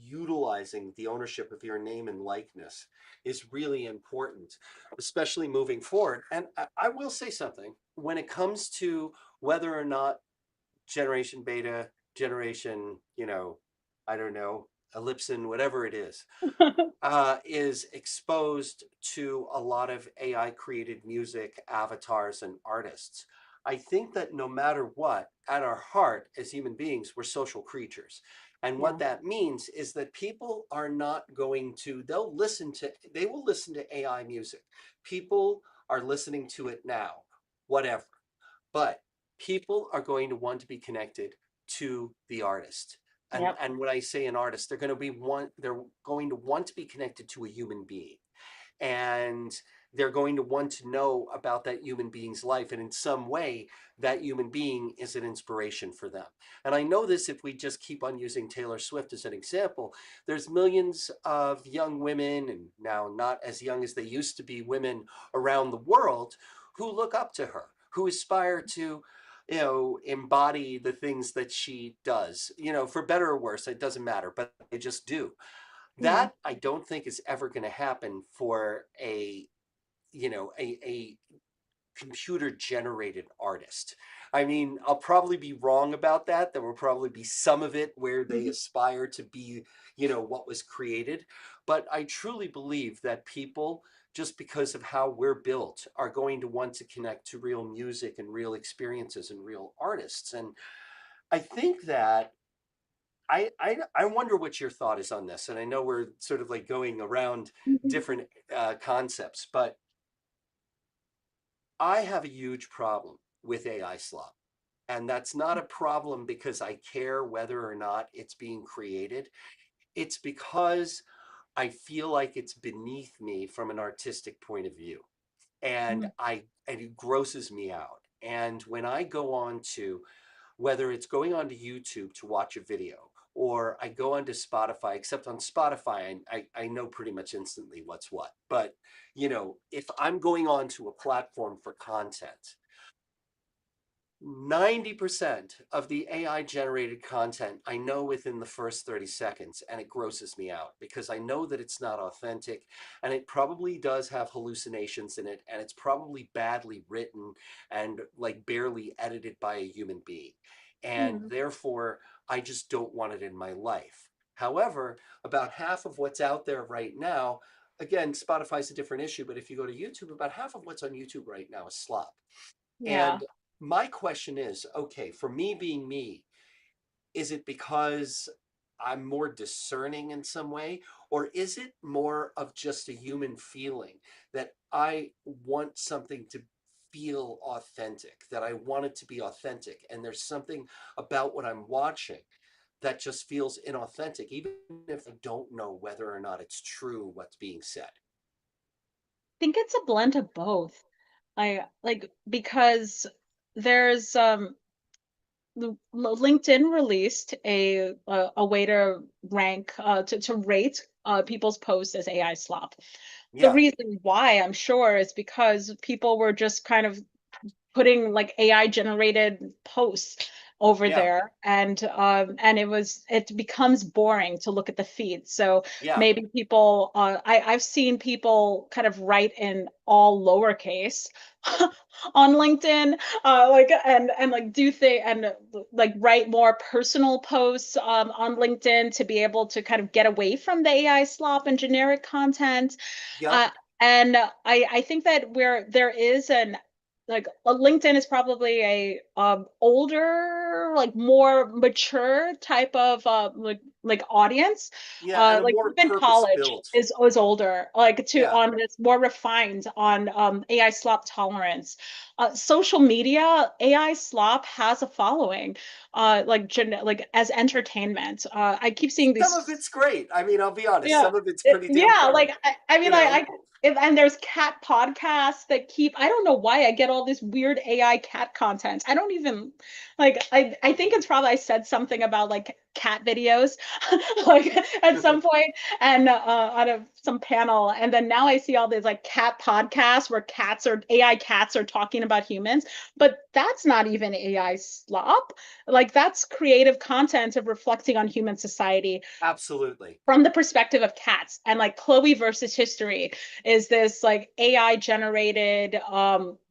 utilizing the ownership of your name and likeness is really important, especially moving forward. And I will say something when it comes to whether or not Generation Beta, Generation, I don't know, Ellipson, whatever it is exposed to a lot of AI created music, avatars, and artists. I think that no matter what, at our heart as human beings, we're social creatures. And what Yeah. that means is that people are not going to, they will listen to AI music. People are listening to it now, whatever. But people are going to want to be connected to the artist. And Yep. and when I say an artist, they're going to want to be connected to a human being. And they're going to want to know about that human being's life. And in some way, that human being is an inspiration for them. And I know this if we just keep on using Taylor Swift as an example. There's millions of young women, and now not as young as they used to be, women around the world who look up to her, who aspire to embody the things that she does, for better or worse, it doesn't matter, but they just do. Yeah. That I don't think is ever going to happen for a computer generated artist. I mean, I'll probably be wrong about that. There will probably be some of it where they aspire to be, what was created. But I truly believe that people, just because of how we're built, are going to want to connect to real music and real experiences and real artists. And I think that I wonder what your thought is on this. And I know we're sort of like going around different concepts, but I have a huge problem with AI slop. And that's not a problem because I care whether or not it's being created. It's because I feel like it's beneath me from an artistic point of view. And it grosses me out. And when I go on to, whether it's going onto YouTube to watch a video or I go onto Spotify, except on Spotify, I know pretty much instantly what's what. But, if I'm going on to a platform for content, 90% of the AI generated content I know within the first 30 seconds, and it grosses me out because I know that it's not authentic and it probably does have hallucinations in it and it's probably badly written and like barely edited by a human being. And Yeah. therefore, I just don't want it in my life. However, about half of what's out there right now, again, Spotify's a different issue, but if you go to YouTube, about half of what's on YouTube right now is slop. Yeah. And my question is, okay, for me being me, is it because I'm more discerning in some way, or is it more of just a human feeling that I want something to feel authentic, that I want it to be authentic, and there's something about what I'm watching that just feels inauthentic, even if I don't know whether or not it's true what's being said. Think it's a blend of both. I like because there's LinkedIn released a way to rank to rate people's posts as AI slop. The Yeah. reason why I'm sure is because people were just kind of putting like AI generated posts over Yeah. there, and it becomes boring to look at the feed. So Yeah. maybe people I've seen people kind of write in all lowercase on LinkedIn, like and like do they and like write more personal posts on LinkedIn to be able to kind of get away from the AI slop and generic content. Yep. uh, and I think that where there is an like LinkedIn is probably a older, like more mature type of like audience. Yeah. And a Like more even purpose college built. is older, like to Yeah. on this more refined on AI slop tolerance. Social media, AI slop has a following, like as entertainment. I keep seeing Some of these. it's great. I mean, I'll be honest, Yeah. some of it's pretty damn Yeah, funny, like I mean you know? and there's cat podcasts that keep I don't know why I get all this weird AI cat content. I don't even like I think it's probably I said something about like cat videos like at some point and on some panel, and then now I see all these like cat podcasts where cats or AI cats are talking about humans, but that's not even AI slop. Like that's creative content of reflecting on human society Absolutely. from the perspective of cats. And like Chloe versus History is this like AI generated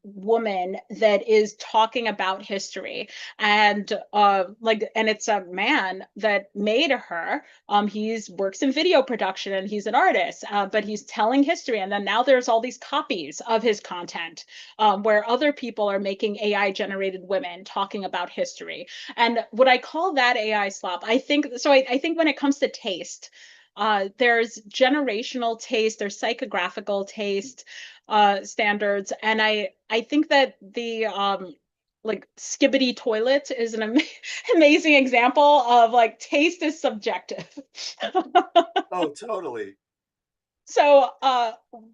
woman that is talking about history, and and it's a man that made her. He's works in video production and he's an artist, but he's telling history, and then now there's all these copies of his content where other people are making AI generated women talking about history. And would I call that AI slop? I think so. I think when it comes to taste, there's generational taste, there's psychographical taste standards, and I think that the like skibbity toilet is an amazing example of like taste is subjective. Oh, totally. So,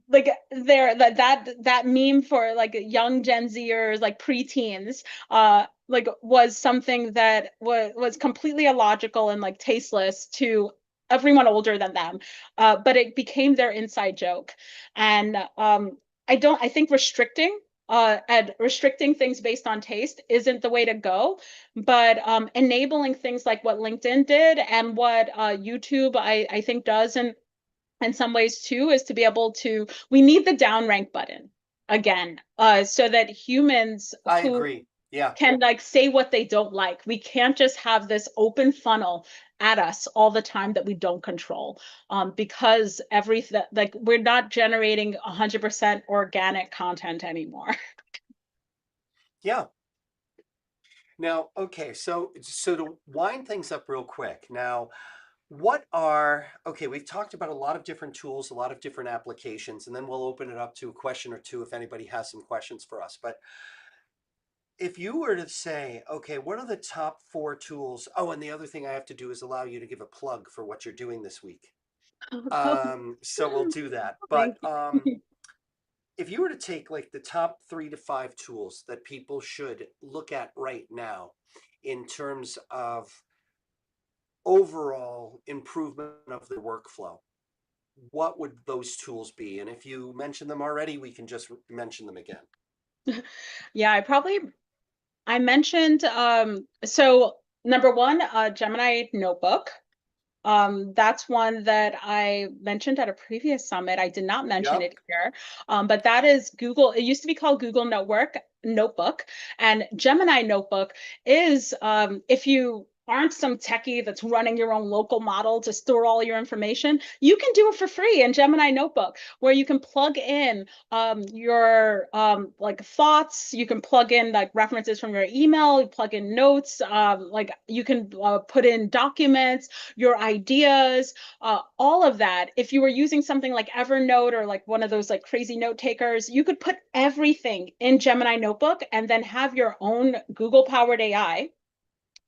like there that meme for like young Gen Zers, like preteens, like was something that was completely illogical and like tasteless to everyone older than them, but it became their inside joke, and I think restricting things based on taste isn't the way to go, but enabling things like what LinkedIn did and what YouTube I think does in some ways too is to be able to we need the down rank button again, so that humans I who agree. Yeah. can like say what they don't like, we can't just have this open funnel at us all the time that we don't control, because everything like we're not generating 100% organic content anymore. Yeah. Now, okay, so to wind things up real quick. Now, okay, we've talked about a lot of different tools, a lot of different applications, and then we'll open it up to a question or two if anybody has some questions for us. But if you were to say, okay, what are the top four tools? Oh, and the other thing I have to do is allow you to give a plug for what you're doing this week. So we'll do that. But Thank you. if you were to take like the top 3 to 5 tools that people should look at right now in terms of overall improvement of their workflow, what would those tools be? And if you mention them already, we can just mention them again. Yeah, I mentioned so number one, Gemini Notebook. That's one that I mentioned at a previous summit. I did not mention Yep. it here, but that is Google. It used to be called Google Notebook, and Gemini Notebook is if you aren't some techie that's running your own local model to store all your information, you can do it for free in Gemini Notebook, where you can plug in your like thoughts. You can plug in like references from your email. You plug in notes. Like you can put in documents, your ideas, all of that. If you were using something like Evernote or like one of those like crazy note takers, you could put everything in Gemini Notebook and then have your own Google powered AI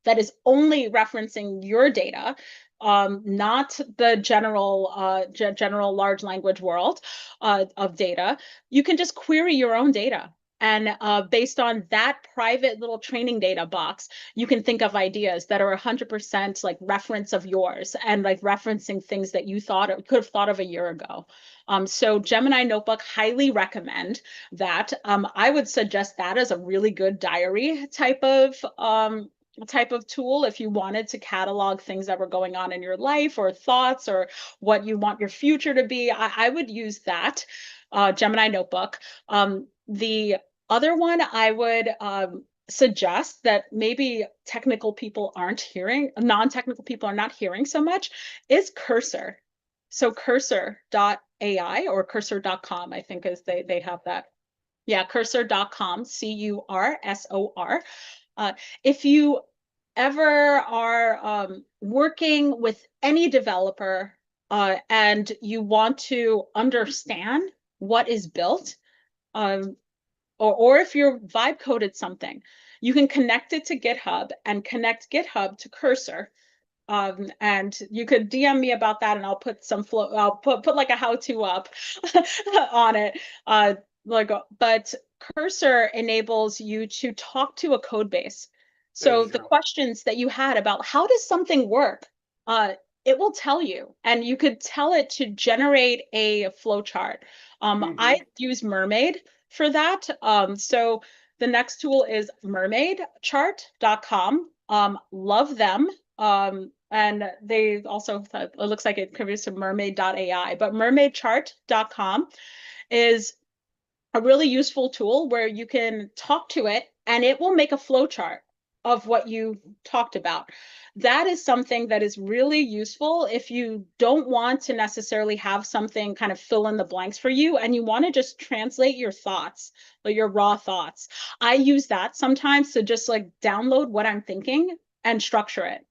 that is only referencing your data, not the general large language world of data. You can just query your own data And based on that private little training data box, you can think of ideas that are 100% like reference of yours and like referencing things that you thought or could have thought of a year ago. So Gemini Notebook, highly recommend that. I would suggest that as a really good diary type of tool if you wanted to catalog things that were going on in your life or thoughts or what you want your future to be. I would use that Gemini Notebook. The other one I would suggest that maybe technical people aren't hearing, non-technical people are not hearing so much is Cursor. So cursor.ai or cursor.com, I think is they have that. Yeah, cursor.com, Cursor. If you ever are working with any developer and you want to understand what is built, um, or if you're vibe coded something, you can connect it to GitHub and connect GitHub to Cursor. And you could DM me about that, and I'll put some flow. I'll put like a how-to up on it. Uh, but Cursor enables you to talk to a code base. Very So the true. questions that you had about how does something work, uh, it will tell you, and you could tell it to generate a flow chart. I Hmm. use Mermaid for that. So the next tool is mermaidchart.com. Love them. And they also, it looks like it contributes to mermaid.ai, but mermaidchart.com is a really useful tool where you can talk to it and it will make a flow chart of what you talked about. That is something that is really useful if you don't want to necessarily have something kind of fill in the blanks for you and you want to just translate your thoughts, like your raw thoughts. I use that sometimes to just like download what I'm thinking and structure it.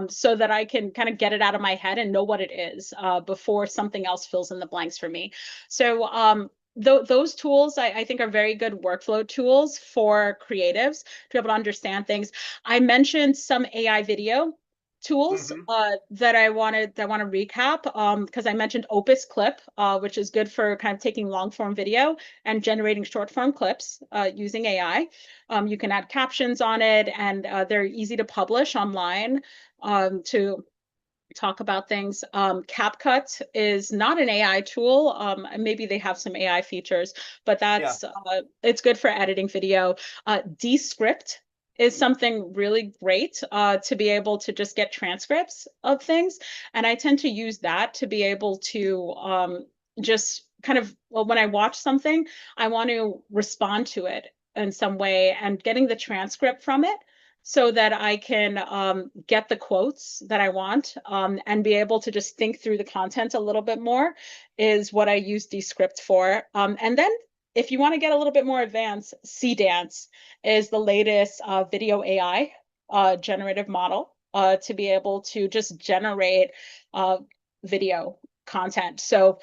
So that I can kind of get it out of my head and know what it is before something else fills in the blanks for me. So those tools I think are very good workflow tools for creatives to be able to understand things. I mentioned some AI video tools Hmm. that I want to recap because I mentioned Opus Clip, which is good for kind of taking long form video and generating short form clips using AI. You can add captions on it, and they're easy to publish online to talk about things. CapCut is not an AI tool. Maybe they have some AI features, but Yeah. it's good for editing video. Descript is something really great to be able to just get transcripts of things, and I tend to use that to be able to just kind of well, when I watch something, I want to respond to it in some way, and getting the transcript from it so that I can get the quotes that I want and be able to just think through the content a little bit more is what I use Descript for. And then if you want to get a little bit more advanced, Cdance is the latest video AI generative model to be able to just generate uh, video content. So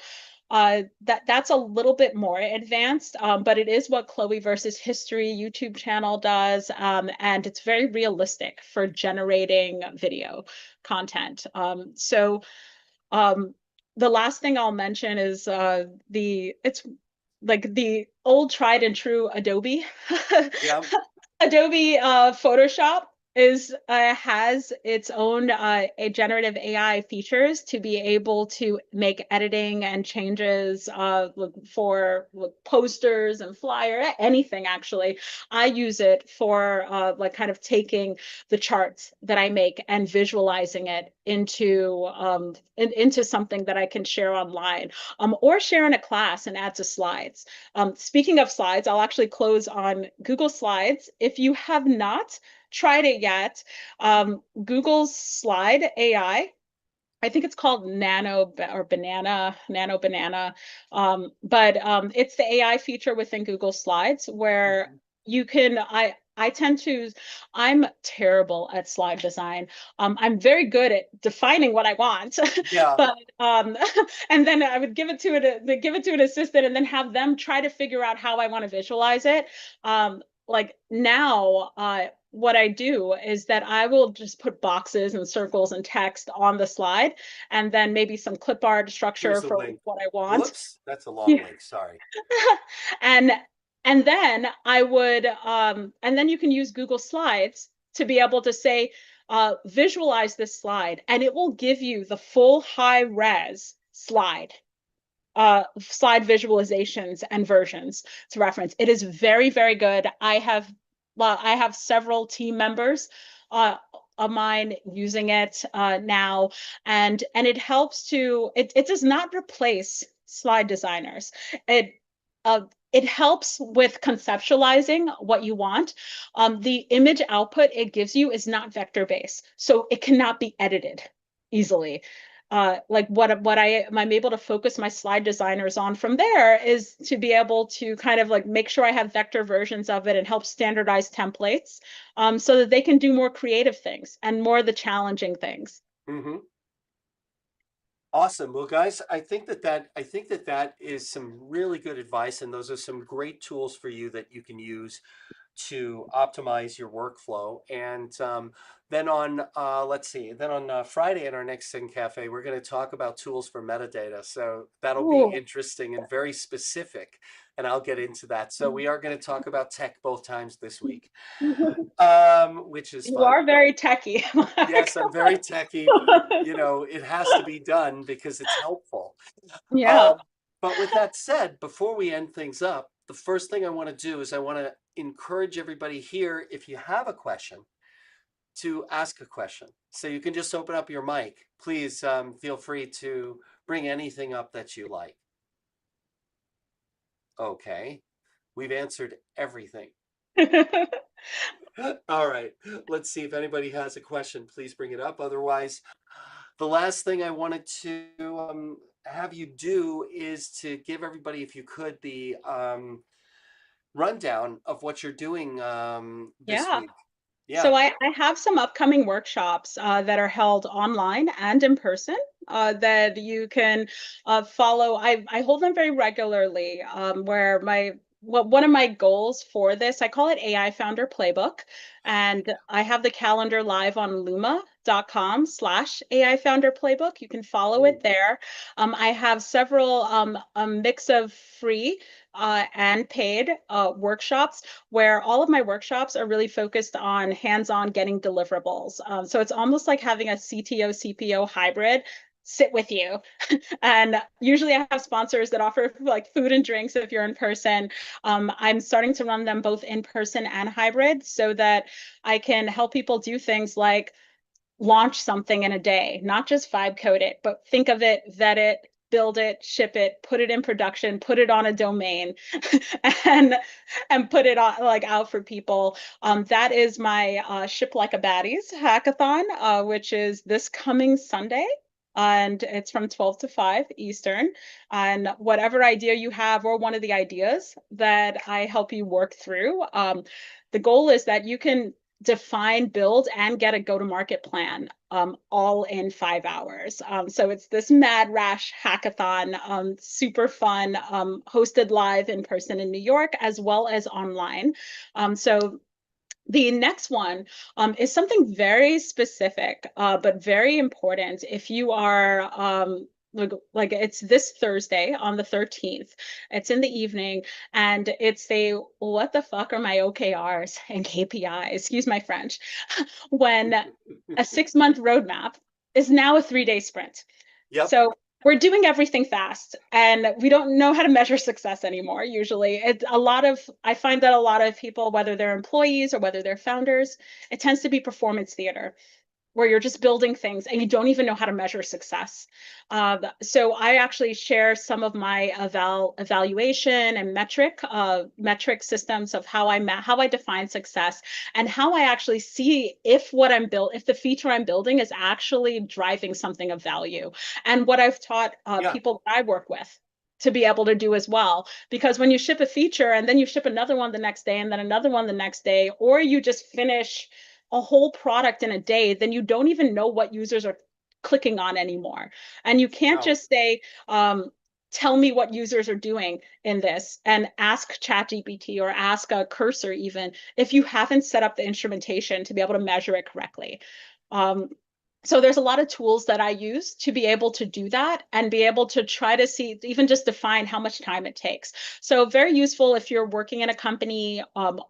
that's a little bit more advanced, but it is what Chloe versus History YouTube channel does, and it's very realistic for generating video content. Um, the last thing I'll mention is it's like the old tried and true Adobe. Yeah. Adobe Photoshop is has its own a generative AI features to be able to make editing and changes for posters and flyer anything actually. I use it for like kind of taking the charts that I make and visualizing it into something that I can share online or share in a class and add to slides. Speaking of slides, I'll actually close on Google Slides. If you have not tried it yet, Google's Slide AI, I think it's called Nano Banana. But it's the AI feature within Google Slides where Hmm. you can, I tend to, I'm terrible at slide design. I'm very good at defining what I want, Yeah. but and then I would give it to give it to an assistant and then have them try to figure out how I want to visualize it. Like now, what I do is that I will just put boxes and circles and text on the slide and then maybe some clip art Here's structure the for link. what I want. Whoops, that's a long Yeah. link. Sorry. And And then and then you can use Google Slides to be able to say, visualize this slide, and it will give you the full high res slide visualizations and versions to reference. It is very, very good. I have several team members uh, of mine using it now, and it helps to it does not replace slide designers. It uh, it helps with conceptualizing what you want. The image output it gives you is not vector based, so it cannot be edited easily. Like what I'm able to focus my slide designers on from there is to be able to kind of like make sure I have vector versions of it and help standardize templates, so that they can do more creative things and more of the challenging things. Hmm. Awesome. Well, guys, I think that that is some really good advice, and those are some great tools for you that you can use to optimize your workflow. And then on, let's see, then on Friday in our next Sync Cafe, we're going to talk about tools for metadata. So that'll be Ooh. interesting and very specific, and I'll get into that. So we are going to talk about tech both times this week, which is You fun. are very techy, Mark. Yes, I'm very techy, but you know, it has to be done because it's helpful. Yeah. Um, but with that said, before we end things up, the first thing I want to do is I want to encourage everybody here, if you have a question, to ask a question. So you can just open up your mic. Please feel free to bring anything up that you like. Okay, we've answered everything. All right, let's see if anybody has a question. Please bring it up. Otherwise, the last thing I wanted to have you do is to give everybody, if you could, the rundown of what you're doing this Yeah. week. Yeah. So I have some upcoming workshops that are held online and in person that you can follow. I hold them very regularly, where one of my goals for this, I call it AI Founder Playbook, and I have the calendar live on luma.com/AI Founder Playbook. You can follow it Ooh. there. I have several a mix of free and paid workshops where all of my workshops are really focused on hands-on getting deliverables. So it's almost like having a CTO CPO hybrid sit with you. And usually I have sponsors that offer like food and drinks if you're in person. I'm starting to run them both in person and hybrid so that I can help people do things like launch something in a day, not just vibe code it, but think of it, vet it, build it, ship it, put it in production, put it on a domain, and put it on like out for people. That is my Ship Like a Baddies hackathon, which is this coming Sunday. And it's from 12 to 5 Eastern. And whatever idea you have, or one of the ideas that I help you work through, the goal is that you can define, build, and get a go-to-market plan all in 5 hours. So it's this mad rash hackathon, super fun, hosted live in person in New York as well as online. So the next one is something very specific, but very important. If you are like it's this Thursday on the 13th. It's in the evening, and it's a what the fuck are my OKRs and KPIs? Excuse my French. When a 6 month roadmap is now a 3 day sprint. Yep. So we're doing everything fast and we don't know how to measure success anymore. Usually it's a lot of, I find that a lot of people, whether they're employees or whether they're founders, it tends to be performance theater where you're just building things and you don't even know how to measure success. So I actually share some of my evaluation and metric systems of how I define success and how I actually see if if the feature I'm building is actually driving something of value, and what I've taught Yeah. people that I work with to be able to do as well. Because when you ship a feature and then you ship another one the next day and then another one the next day, or you just finish a whole product in a day, then you don't even know what users are clicking on anymore. And you can't No. just say, tell me what users are doing in this and ask ChatGPT or ask a cursor even if you haven't set up the instrumentation to be able to measure it correctly. Um, So there's a lot of tools that I use to be able to do that and be able to try to see, even just define how much time it takes. So very useful if you're working in a company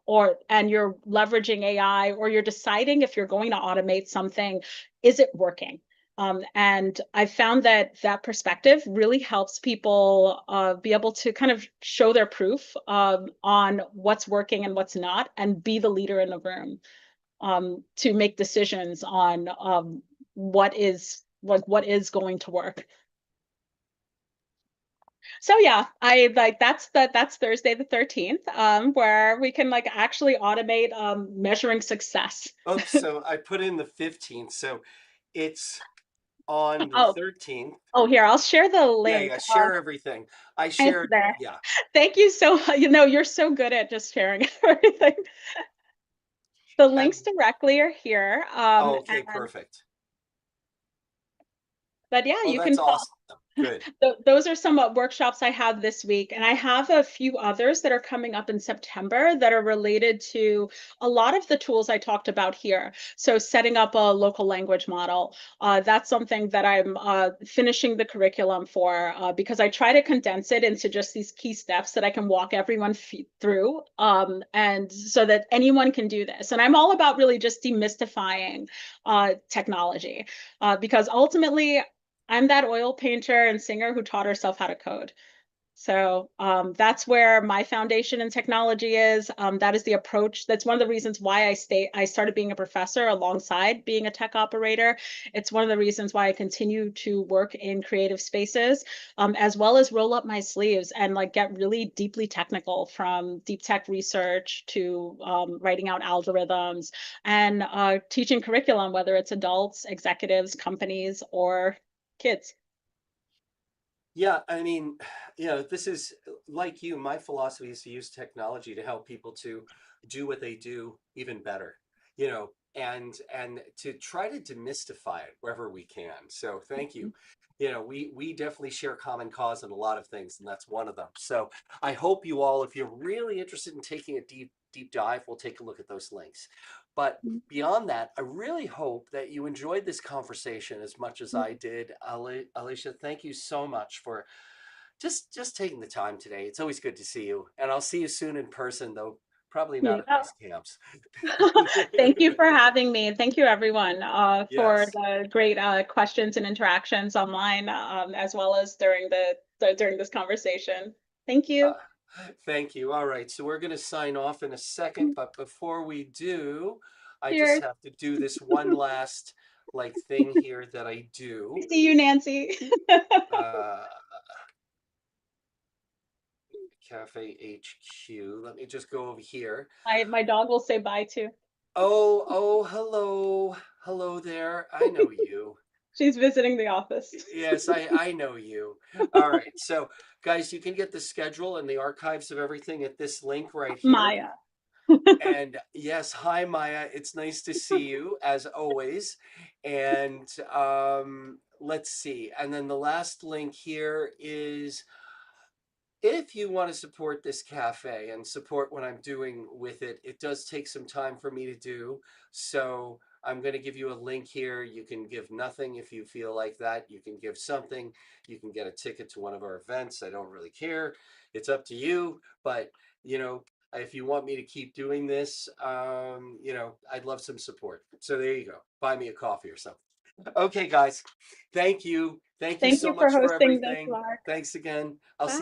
or and you're leveraging AI or you're deciding if you're going to automate something, is it working? And I found that that perspective really helps people be able to kind of show their proof on what's working and what's not, and be the leader in the room to make decisions on what is going to work. So yeah, I like that's Thursday the 13th, where we can like actually automate measuring success. Oops, so I put in the 15th, so it's on the Oh, 13th. oh, here, I'll share the Yeah, link. yeah, share everything. I It's shared, there. yeah. Thank you so much. You know, you're so good at just sharing everything. The links And directly are here. oh, okay, And perfect. but yeah, Oh, you that's can awesome. Good. those are some workshops I have this week, and I have a few others that are coming up in September that are related to a lot of the tools I talked about here. So, setting up a local language model, that's something that I'm finishing the curriculum for because I try to condense it into just these key steps that I can walk everyone through, and so that anyone can do this. And I'm all about really just demystifying technology because ultimately, I'm that oil painter and singer who taught herself how to code. So that's where my foundation in technology is. That is the approach. That's one of the reasons why I started being a professor alongside being a tech operator. It's one of the reasons why I continue to work in creative spaces, as well as roll up my sleeves and like get really deeply technical, from deep tech research to writing out algorithms and teaching curriculum, whether it's adults, executives, companies, or kids. Yeah, I mean, this is like you. My philosophy is to use technology to help people to do what they do even better, and to try to demystify it wherever we can. So thank you. We definitely share common cause in a lot of things, and that's one of them. So I hope you all, if you're really interested in taking a deep dive, we'll take a look at those links. But beyond that, I really hope that you enjoyed this conversation as much as I did. Alicia, thank you so much for just taking the time today. It's always good to see you, and I'll see you soon in person, though probably not at Yeah. these camps. Thank you for having me. Thank you, everyone, for Yes. the great questions and interactions online, as well as during this conversation. Thank Uh, you. Thank you. All right, so we're going to sign off in a second, but before we do, I just Cheers. have to do this one last like thing here that I do. See you, Nancy. Uh, Cafe HQ. Let me just go over here. My dog will say bye too. Oh, hello. Hello there. I know you. She's visiting the office. Yes, I know you. All right. So, guys, you can get the schedule and the archives of everything at this link right here. Maya. And yes, hi Maya. It's nice to see you as always. And let's see. And then the last link here is, if you want to support this cafe and support what I'm doing with it, it does take some time for me to do. So I'm going to give you a link here. You can give nothing if you feel like that. You can give something. You can get a ticket to one of our events. I don't really care. It's up to you. But, if you want me to keep doing this, I'd love some support. So there you go. Buy me a coffee or something. Okay, guys. Thank you. Thank you Thank so you for much for hosting this, everything. Mark. Thanks again. I'll see Bye. you.